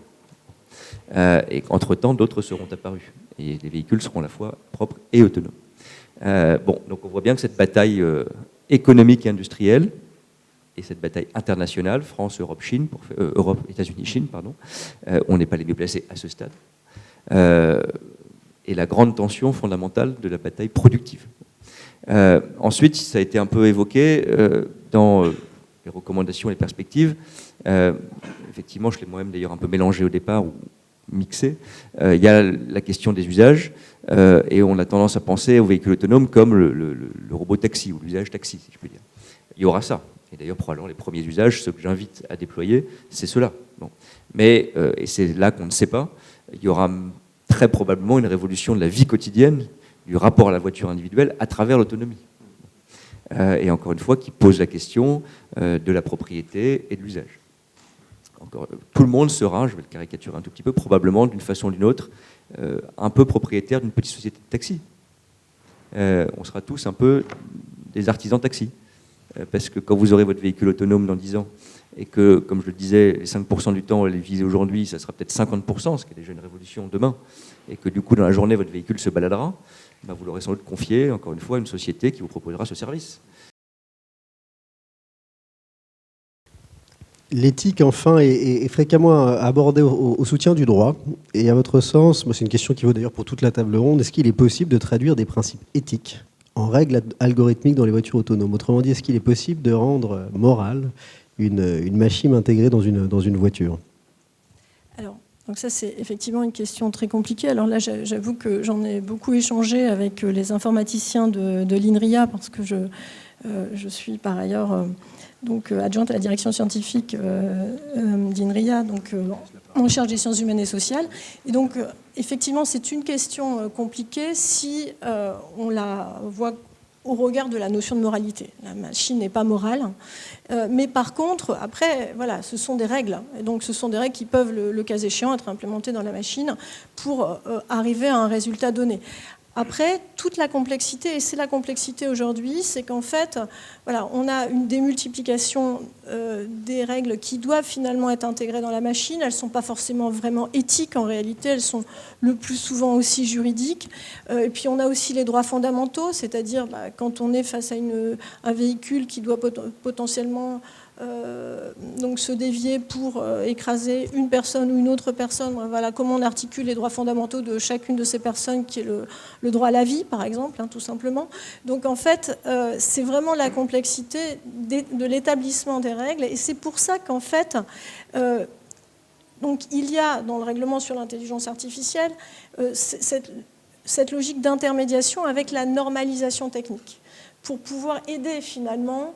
Et qu'entre-temps, d'autres seront apparus. Et les véhicules seront à la fois propres et autonomes. Donc on voit bien que cette bataille économique et industrielle, et cette bataille internationale, France, Europe, Chine, Europe, États-Unis, Chine, pardon, on n'est pas les mieux placés à ce stade. Et la grande tension fondamentale de la bataille productive. Ensuite, ça a été un peu évoqué dans les recommandations et les perspectives. Effectivement, je l'ai moi-même d'ailleurs un peu mélangé au départ, ou mixé. Il y a la question des usages, et on a tendance à penser aux véhicules autonomes comme le robot taxi, ou l'usage taxi, si je peux dire. Il y aura ça. Et d'ailleurs, probablement, les premiers usages, ceux que j'invite à déployer, c'est ceux-là. Bon. Mais, et c'est là qu'on ne sait pas, il y aura très probablement une révolution de la vie quotidienne, du rapport à la voiture individuelle à travers l'autonomie. Et encore une fois, qui pose la question de la propriété et de l'usage. Tout le monde sera, je vais le caricaturer un tout petit peu, probablement d'une façon ou d'une autre, un peu propriétaire d'une petite société de taxi. On sera tous un peu des artisans taxi. Parce que quand vous aurez votre véhicule autonome dans 10 ans, et que, comme je le disais, les 5% du temps, les visés aujourd'hui, ça sera peut-être 50%, ce qui est déjà une révolution demain, et que du coup, dans la journée, votre véhicule se baladera, ben, vous l'aurez sans doute confié, encore une fois, à une société qui vous proposera ce service. L'éthique, enfin, est fréquemment abordée au soutien du droit. Et à votre sens, moi, c'est une question qui vaut d'ailleurs pour toute la table ronde, est-ce qu'il est possible de traduire des principes éthiques en règles algorithmiques dans les voitures autonomes? Autrement dit, est-ce qu'il est possible de rendre morale une machine intégrée dans une voiture? Alors, donc ça, c'est effectivement une question très compliquée. Alors là, j'avoue que j'en ai beaucoup échangé avec les informaticiens de l'INRIA, parce que je suis par ailleurs donc, adjointe à la direction scientifique d'INRIA, donc en charge des sciences humaines et sociales. Et donc, effectivement, c'est une question compliquée si on la voit au regard de la notion de moralité. La machine n'est pas morale, mais par contre, après, voilà, ce sont des règles. Et donc, ce sont des règles qui peuvent, le cas échéant, être implémentées dans la machine pour arriver à un résultat donné. Après, toute la complexité, et c'est la complexité aujourd'hui, c'est qu'en fait, voilà, on a une démultiplication des règles qui doivent finalement être intégrées dans la machine. Elles ne sont pas forcément vraiment éthiques en réalité, elles sont le plus souvent aussi juridiques. Et puis on a aussi les droits fondamentaux, c'est-à-dire quand on est face à un véhicule qui doit potentiellement donc se dévier pour écraser une personne ou une autre personne. Voilà comment on articule les droits fondamentaux de chacune de ces personnes, qui est le droit à la vie, par exemple, tout simplement. Donc en fait, c'est vraiment la complexité de l'établissement des règles, et c'est pour ça qu'en fait, donc il y a dans le règlement sur l'intelligence artificielle cette logique d'intermédiation avec la normalisation technique, pour pouvoir aider finalement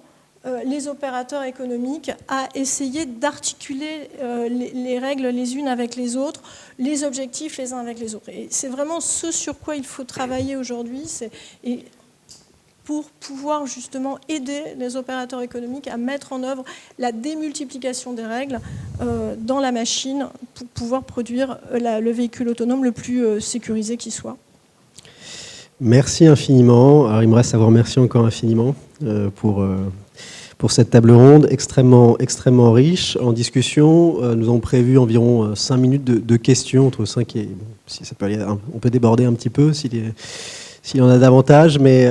les opérateurs économiques à essayer d'articuler les règles les unes avec les autres, les objectifs les uns avec les autres. Et c'est vraiment ce sur quoi il faut travailler aujourd'hui, pour pouvoir justement aider les opérateurs économiques à mettre en œuvre la démultiplication des règles dans la machine pour pouvoir produire le véhicule autonome le plus sécurisé qui soit. Merci infiniment. Alors, il me reste à vous remercier encore infiniment pour cette table ronde extrêmement riche. En discussion, nous avons prévu environ 5 minutes de questions, entre 5 et... Si ça peut aller, on peut déborder un petit peu s'il y en a davantage, mais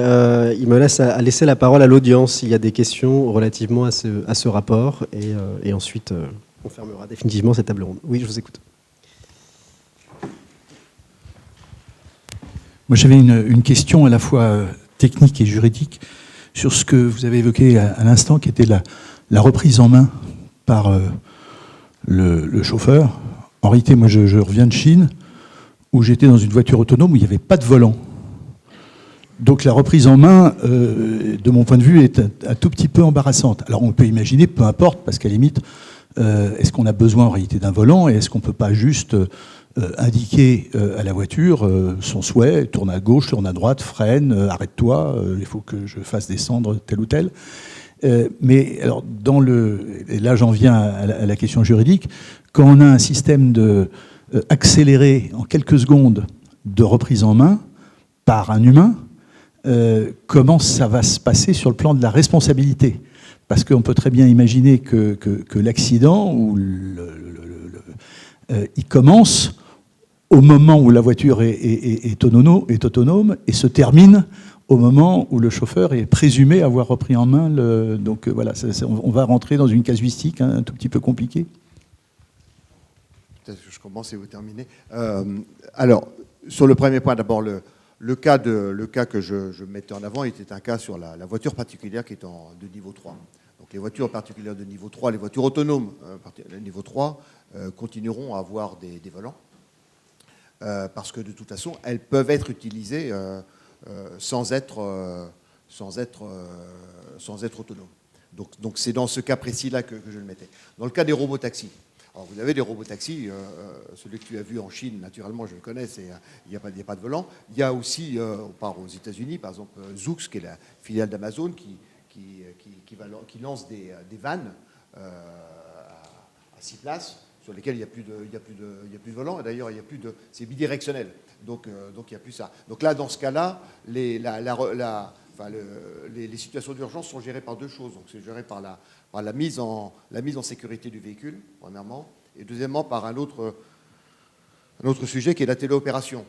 il me laisse à laisser la parole à l'audience s'il y a des questions relativement à ce rapport, et ensuite on fermera définitivement cette table ronde. Oui, je vous écoute. Moi, j'avais une question à la fois technique et juridique sur ce que vous avez évoqué à l'instant, qui était la reprise en main par le chauffeur. En réalité, moi, je reviens de Chine, où j'étais dans une voiture autonome où il n'y avait pas de volant. Donc la reprise en main, de mon point de vue, est un tout petit peu embarrassante. Alors on peut imaginer, peu importe, parce qu'à la limite, est-ce qu'on a besoin en réalité d'un volant, et est-ce qu'on ne peut pas juste indiquer à la voiture son souhait, tourne à gauche, tourne à droite, freine, arrête-toi, il faut que je fasse descendre tel ou tel. Mais alors, et là j'en viens à la question juridique, quand on a un système accéléré en quelques secondes de reprise en main par un humain, comment ça va se passer sur le plan de la responsabilité? Parce qu'on peut très bien imaginer que l'accident il commence au moment où la voiture est autonome et se termine au moment où le chauffeur est présumé avoir repris en main donc voilà, on va rentrer dans une casuistique un tout petit peu compliquée. Peut-être que je commence et vous terminez. Alors, sur le premier point, d'abord, le cas que je mettais en avant était un cas sur la voiture particulière qui est de niveau 3. Donc les voitures particulières de niveau 3, les voitures autonomes de niveau 3 continueront à avoir des volants parce que de toute façon, elles peuvent être utilisées sans être autonomes. Donc c'est dans ce cas précis-là que je le mettais. Dans le cas des robotaxis, alors vous avez des robotaxis, celui que tu as vu en Chine, naturellement je le connais, il n'y a pas de volant. Il y a aussi, on part aux États-Unis, par exemple Zoox, qui est la filiale d'Amazon, qui lance des vannes à 6 places, sur lesquelles il n'y a plus de volant, et d'ailleurs c'est bidirectionnel, donc il n'y a plus ça. Donc là, dans ce cas-là, les situations d'urgence sont gérées par deux choses. Donc c'est géré par la mise en sécurité du véhicule, premièrement, et deuxièmement par un autre sujet qui est la téléopération.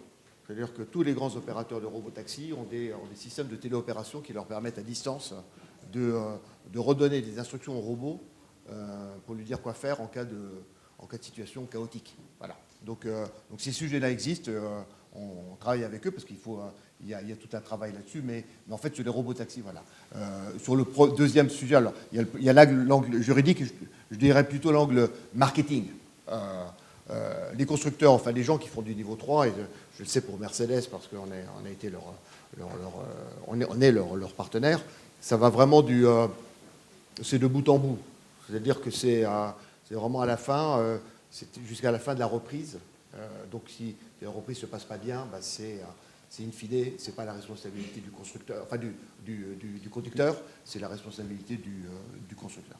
C'est-à-dire que tous les grands opérateurs de robotaxi ont des systèmes de téléopération qui leur permettent à distance de redonner des instructions au robot pour lui dire quoi faire en cas de situation chaotique. Voilà. Donc ces sujets-là existent, on travaille avec eux parce qu'il y a tout un travail là-dessus, mais en fait sur les robotaxis, voilà. Sur le deuxième sujet, alors il y a l'angle juridique, je dirais plutôt l'angle marketing. Les constructeurs, enfin les gens qui font du niveau 3, et je le sais pour Mercedes parce qu'on a été on est leur partenaire, ça va vraiment c'est de bout en bout. C'est-à-dire que c'est vraiment à la fin, c'est jusqu'à la fin de la reprise. Donc si la reprise ne se passe pas bien, c'est in fine, ce n'est pas la responsabilité du constructeur, enfin du conducteur, c'est la responsabilité du constructeur.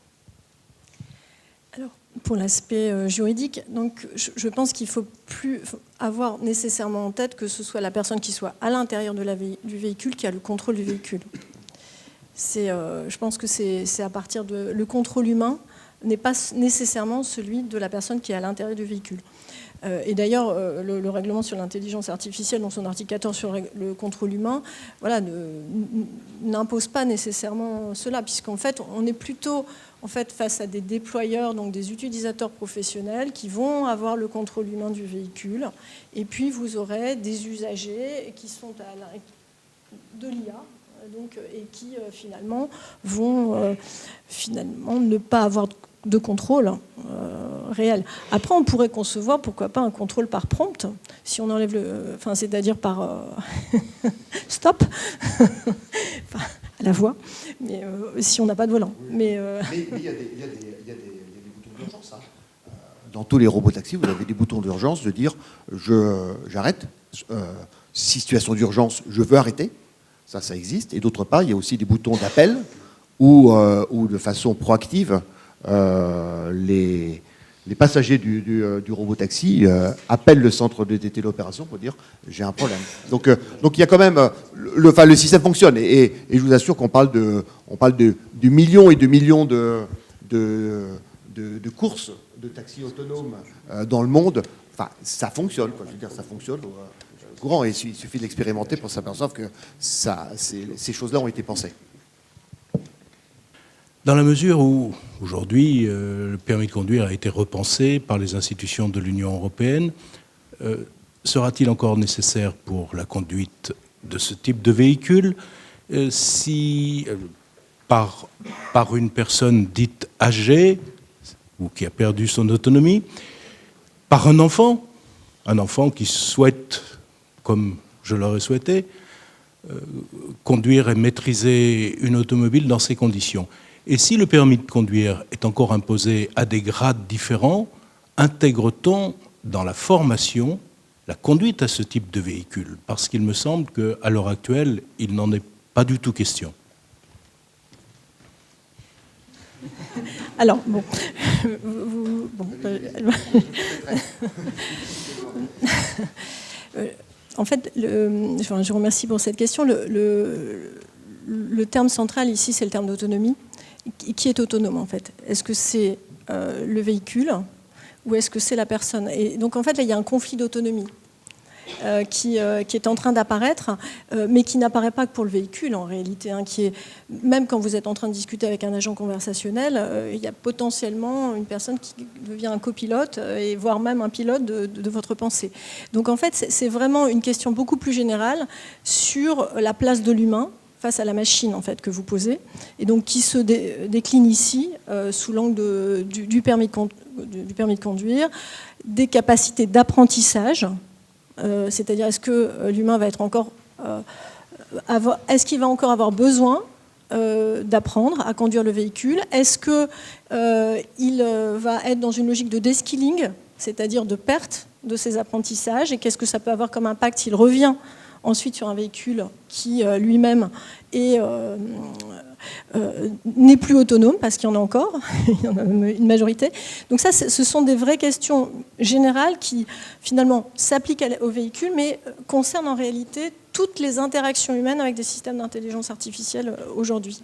Alors, pour l'aspect juridique, donc, je pense qu'il ne faut plus avoir nécessairement en tête que ce soit la personne qui soit à l'intérieur du véhicule qui a le contrôle du véhicule. Je pense que c'est à partir de... Le contrôle humain n'est pas nécessairement celui de la personne qui est à l'intérieur du véhicule. Et d'ailleurs, le règlement sur l'intelligence artificielle, dans son article 14 sur le contrôle humain, voilà, n'impose pas nécessairement cela, puisqu'en fait, on est plutôt face à des déployeurs, donc des utilisateurs professionnels qui vont avoir le contrôle humain du véhicule. Et puis, vous aurez des usagers qui sont de l'IA, donc, et qui finalement vont ne pas avoir de contrôle réel. Après, on pourrait concevoir, pourquoi pas, un contrôle par prompt, si on enlève c'est-à-dire par stop, à la voix, mais si on n'a pas de volant. Mais il y a des boutons d'urgence. Hein. Dans tous les robotaxis, vous avez des boutons d'urgence de dire j'arrête, situation d'urgence, je veux arrêter. Ça existe. Et d'autre part, il y a aussi des boutons d'appel où de façon proactive, les passagers du robotaxi appellent le centre de téléopération pour dire j'ai un problème. Donc il y a quand même le système fonctionne et je vous assure qu'on parle de millions et de millions de courses de taxis autonomes dans le monde. Enfin, ça fonctionne, quoi. Je veux dire, ça fonctionne courant et il suffit de l'expérimenter pour s'apercevoir que ces choses-là ont été pensées. Dans la mesure où, aujourd'hui, le permis de conduire a été repensé par les institutions de l'Union européenne, sera-t-il encore nécessaire pour la conduite de ce type de véhicule si, par une personne dite âgée ou qui a perdu son autonomie, par un enfant qui souhaite, comme je l'aurais souhaité, conduire et maîtriser une automobile dans ces conditions. Et si le permis de conduire est encore imposé à des grades différents, intègre-t-on dans la formation la conduite à ce type de véhicule? Parce qu'il me semble qu'à l'heure actuelle, il n'en est pas du tout question. Alors, bon. En fait, je vous remercie pour cette question. Le terme central ici, c'est le terme d'autonomie. Qui est autonome, en fait? Est-ce que c'est le véhicule ou est-ce que c'est la personne? Et donc, en fait, là, il y a un conflit d'autonomie qui est en train d'apparaître, mais qui n'apparaît pas que pour le véhicule, en réalité. Même quand vous êtes en train de discuter avec un agent conversationnel, il y a potentiellement une personne qui devient un copilote, et voire même un pilote de votre pensée. Donc, en fait, c'est vraiment une question beaucoup plus générale sur la place de l'humain face à la machine, en fait, que vous posez, et donc qui se décline ici sous l'angle du permis de conduire, des capacités d'apprentissage, c'est-à-dire est-ce que l'humain va être encore est-ce qu'il va encore avoir besoin d'apprendre à conduire le véhicule? Est-ce qu'il va être dans une logique de deskilling, c'est-à-dire de perte de ses apprentissages, et qu'est-ce que ça peut avoir comme impact s'il revient ensuite sur un véhicule qui lui-même n'est plus autonome, parce qu'il y en a encore, il y en a une majorité. Donc ça, ce sont des vraies questions générales qui, finalement, s'appliquent au véhicule, mais concernent en réalité toutes les interactions humaines avec des systèmes d'intelligence artificielle aujourd'hui.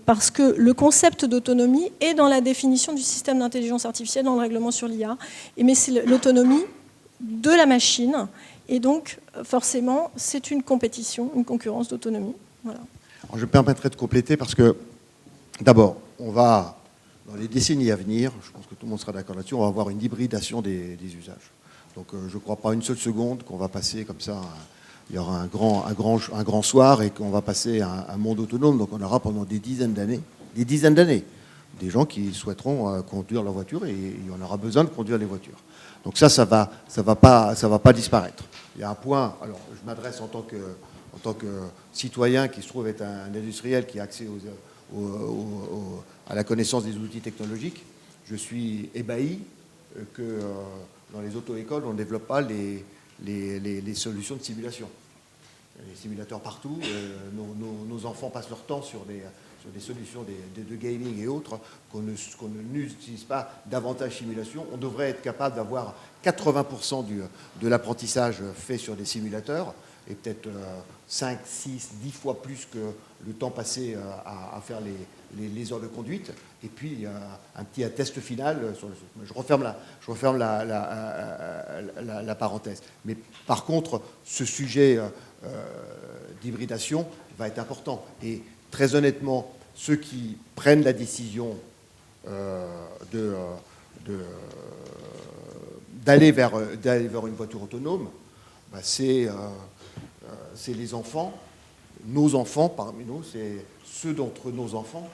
Parce que le concept d'autonomie est dans la définition du système d'intelligence artificielle, dans le règlement sur l'IA, mais c'est l'autonomie de la machine. Et donc, forcément, c'est une compétition, une concurrence d'autonomie. Voilà. Alors, je me permettrai de compléter parce que, d'abord, on va, dans les décennies à venir, je pense que tout le monde sera d'accord là-dessus, on va avoir une hybridation des usages. Donc, je ne crois pas une seule seconde qu'on va passer comme ça, il y aura un grand soir et qu'on va passer à un monde autonome. Donc, on aura pendant des dizaines d'années, des gens qui souhaiteront conduire leur voiture, et on aura besoin de conduire les voitures. Donc ça va pas disparaître. Il y a un point, alors je m'adresse en tant que citoyen qui se trouve être un industriel qui a accès à la connaissance des outils technologiques. Je suis ébahi que dans les auto-écoles, on ne développe pas les solutions de simulation. Il y a des simulateurs partout, nos enfants passent leur temps sur des solutions de gaming et autres, qu'on n'utilise pas davantage simulation. On devrait être capable d'avoir 80% de l'apprentissage fait sur des simulateurs, et peut-être 5, 6, 10 fois plus que le temps passé à faire les heures de conduite. Et puis un petit test final. Je referme la parenthèse. Mais par contre, ce sujet d'hybridation va être important. Et très honnêtement, ceux qui prennent la décision d'aller vers une voiture autonome, c'est les enfants, nos enfants parmi nous, c'est ceux d'entre nos enfants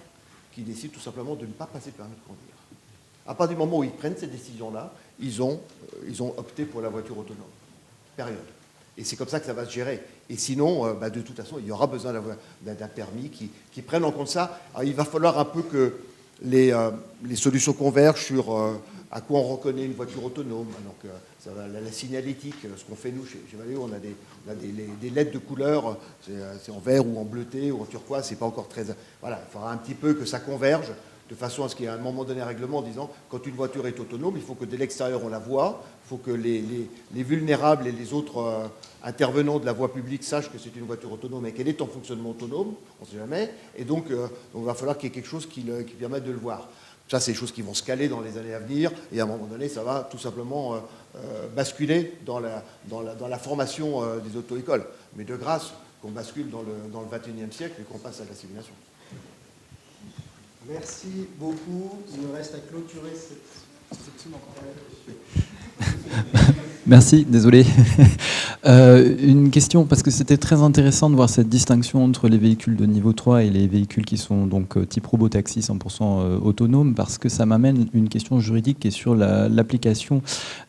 qui décident tout simplement de ne pas passer le permis de conduire. À partir du moment où ils prennent cette décision-là, ils ont opté pour la voiture autonome. Période. Et c'est comme ça que ça va se gérer. Et sinon, de toute façon, il y aura besoin d'un permis qui prenne en compte ça. Alors, il va falloir un peu que les solutions convergent sur à quoi on reconnaît une voiture autonome. Donc, la signalétique, ce qu'on fait nous chez Valeo, on a des LED de couleur, c'est en vert ou en bleuté ou en turquoise, c'est pas encore très... Voilà, il faudra un petit peu que ça converge, de façon à ce qu'il y ait à un moment donné un règlement en disant quand une voiture est autonome, il faut que dès l'extérieur on la voit, il faut que les vulnérables et les autres intervenants de la voie publique sachent que c'est une voiture autonome et qu'elle est en fonctionnement autonome, on ne sait jamais, et donc il va falloir qu'il y ait quelque chose qui permette de le voir. Ça, c'est des choses qui vont se caler dans les années à venir, et à un moment donné, ça va tout simplement basculer dans la formation des auto-écoles. Mais de grâce, qu'on bascule dans le 21e siècle et qu'on passe à la simulation. Merci beaucoup. Il me reste à clôturer cette Merci, désolé. Une question, parce que c'était très intéressant de voir cette distinction entre les véhicules de niveau 3 et les véhicules qui sont donc type robotaxi 100% autonome, parce que ça m'amène une question juridique qui est sur l'application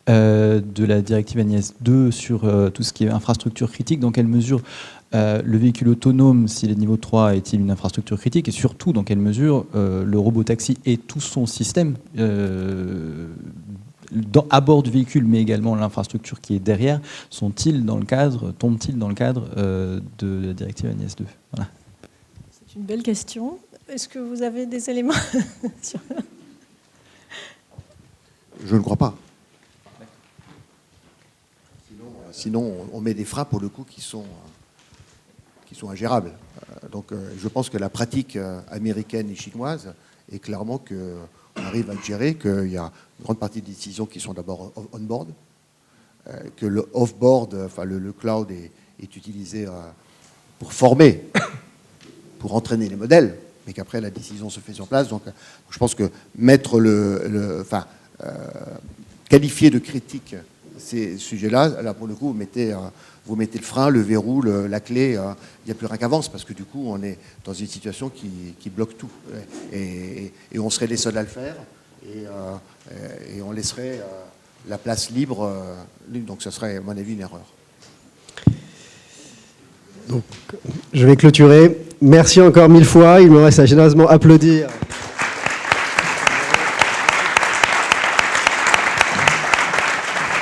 de la directive Agnès 2 sur tout ce qui est infrastructure critique. Dans quelle mesure le véhicule autonome, s'il est de niveau 3, est-il une infrastructure critique? Et surtout, dans quelle mesure le robotaxi et tout son système à bord du véhicule, mais également l'infrastructure qui est derrière, tombent-ils dans le cadre de la directive Agnès 2? Voilà. C'est une belle question. Est-ce que vous avez des éléments sur... Je ne crois pas. Sinon, on met des freins pour le coup qui sont ingérables. Donc, je pense que la pratique américaine et chinoise est clairement qu'on arrive à le gérer, qu'il y a une grande partie des décisions qui sont d'abord on-board, que le off-board, enfin le cloud est utilisé pour former, pour entraîner les modèles, mais qu'après la décision se fait sur place. Donc, je pense que mettre qualifier de critique ces sujets-là, là pour le coup, vous mettez le frein, le verrou, la clé, il n'y a plus rien qu'avance, parce que du coup, on est dans une situation qui bloque tout. Et on serait les seuls à le faire, et on laisserait la place libre. Donc ce serait, à mon avis, une erreur. Donc, je vais clôturer. Merci encore 1000 fois. Il me reste à généreusement applaudir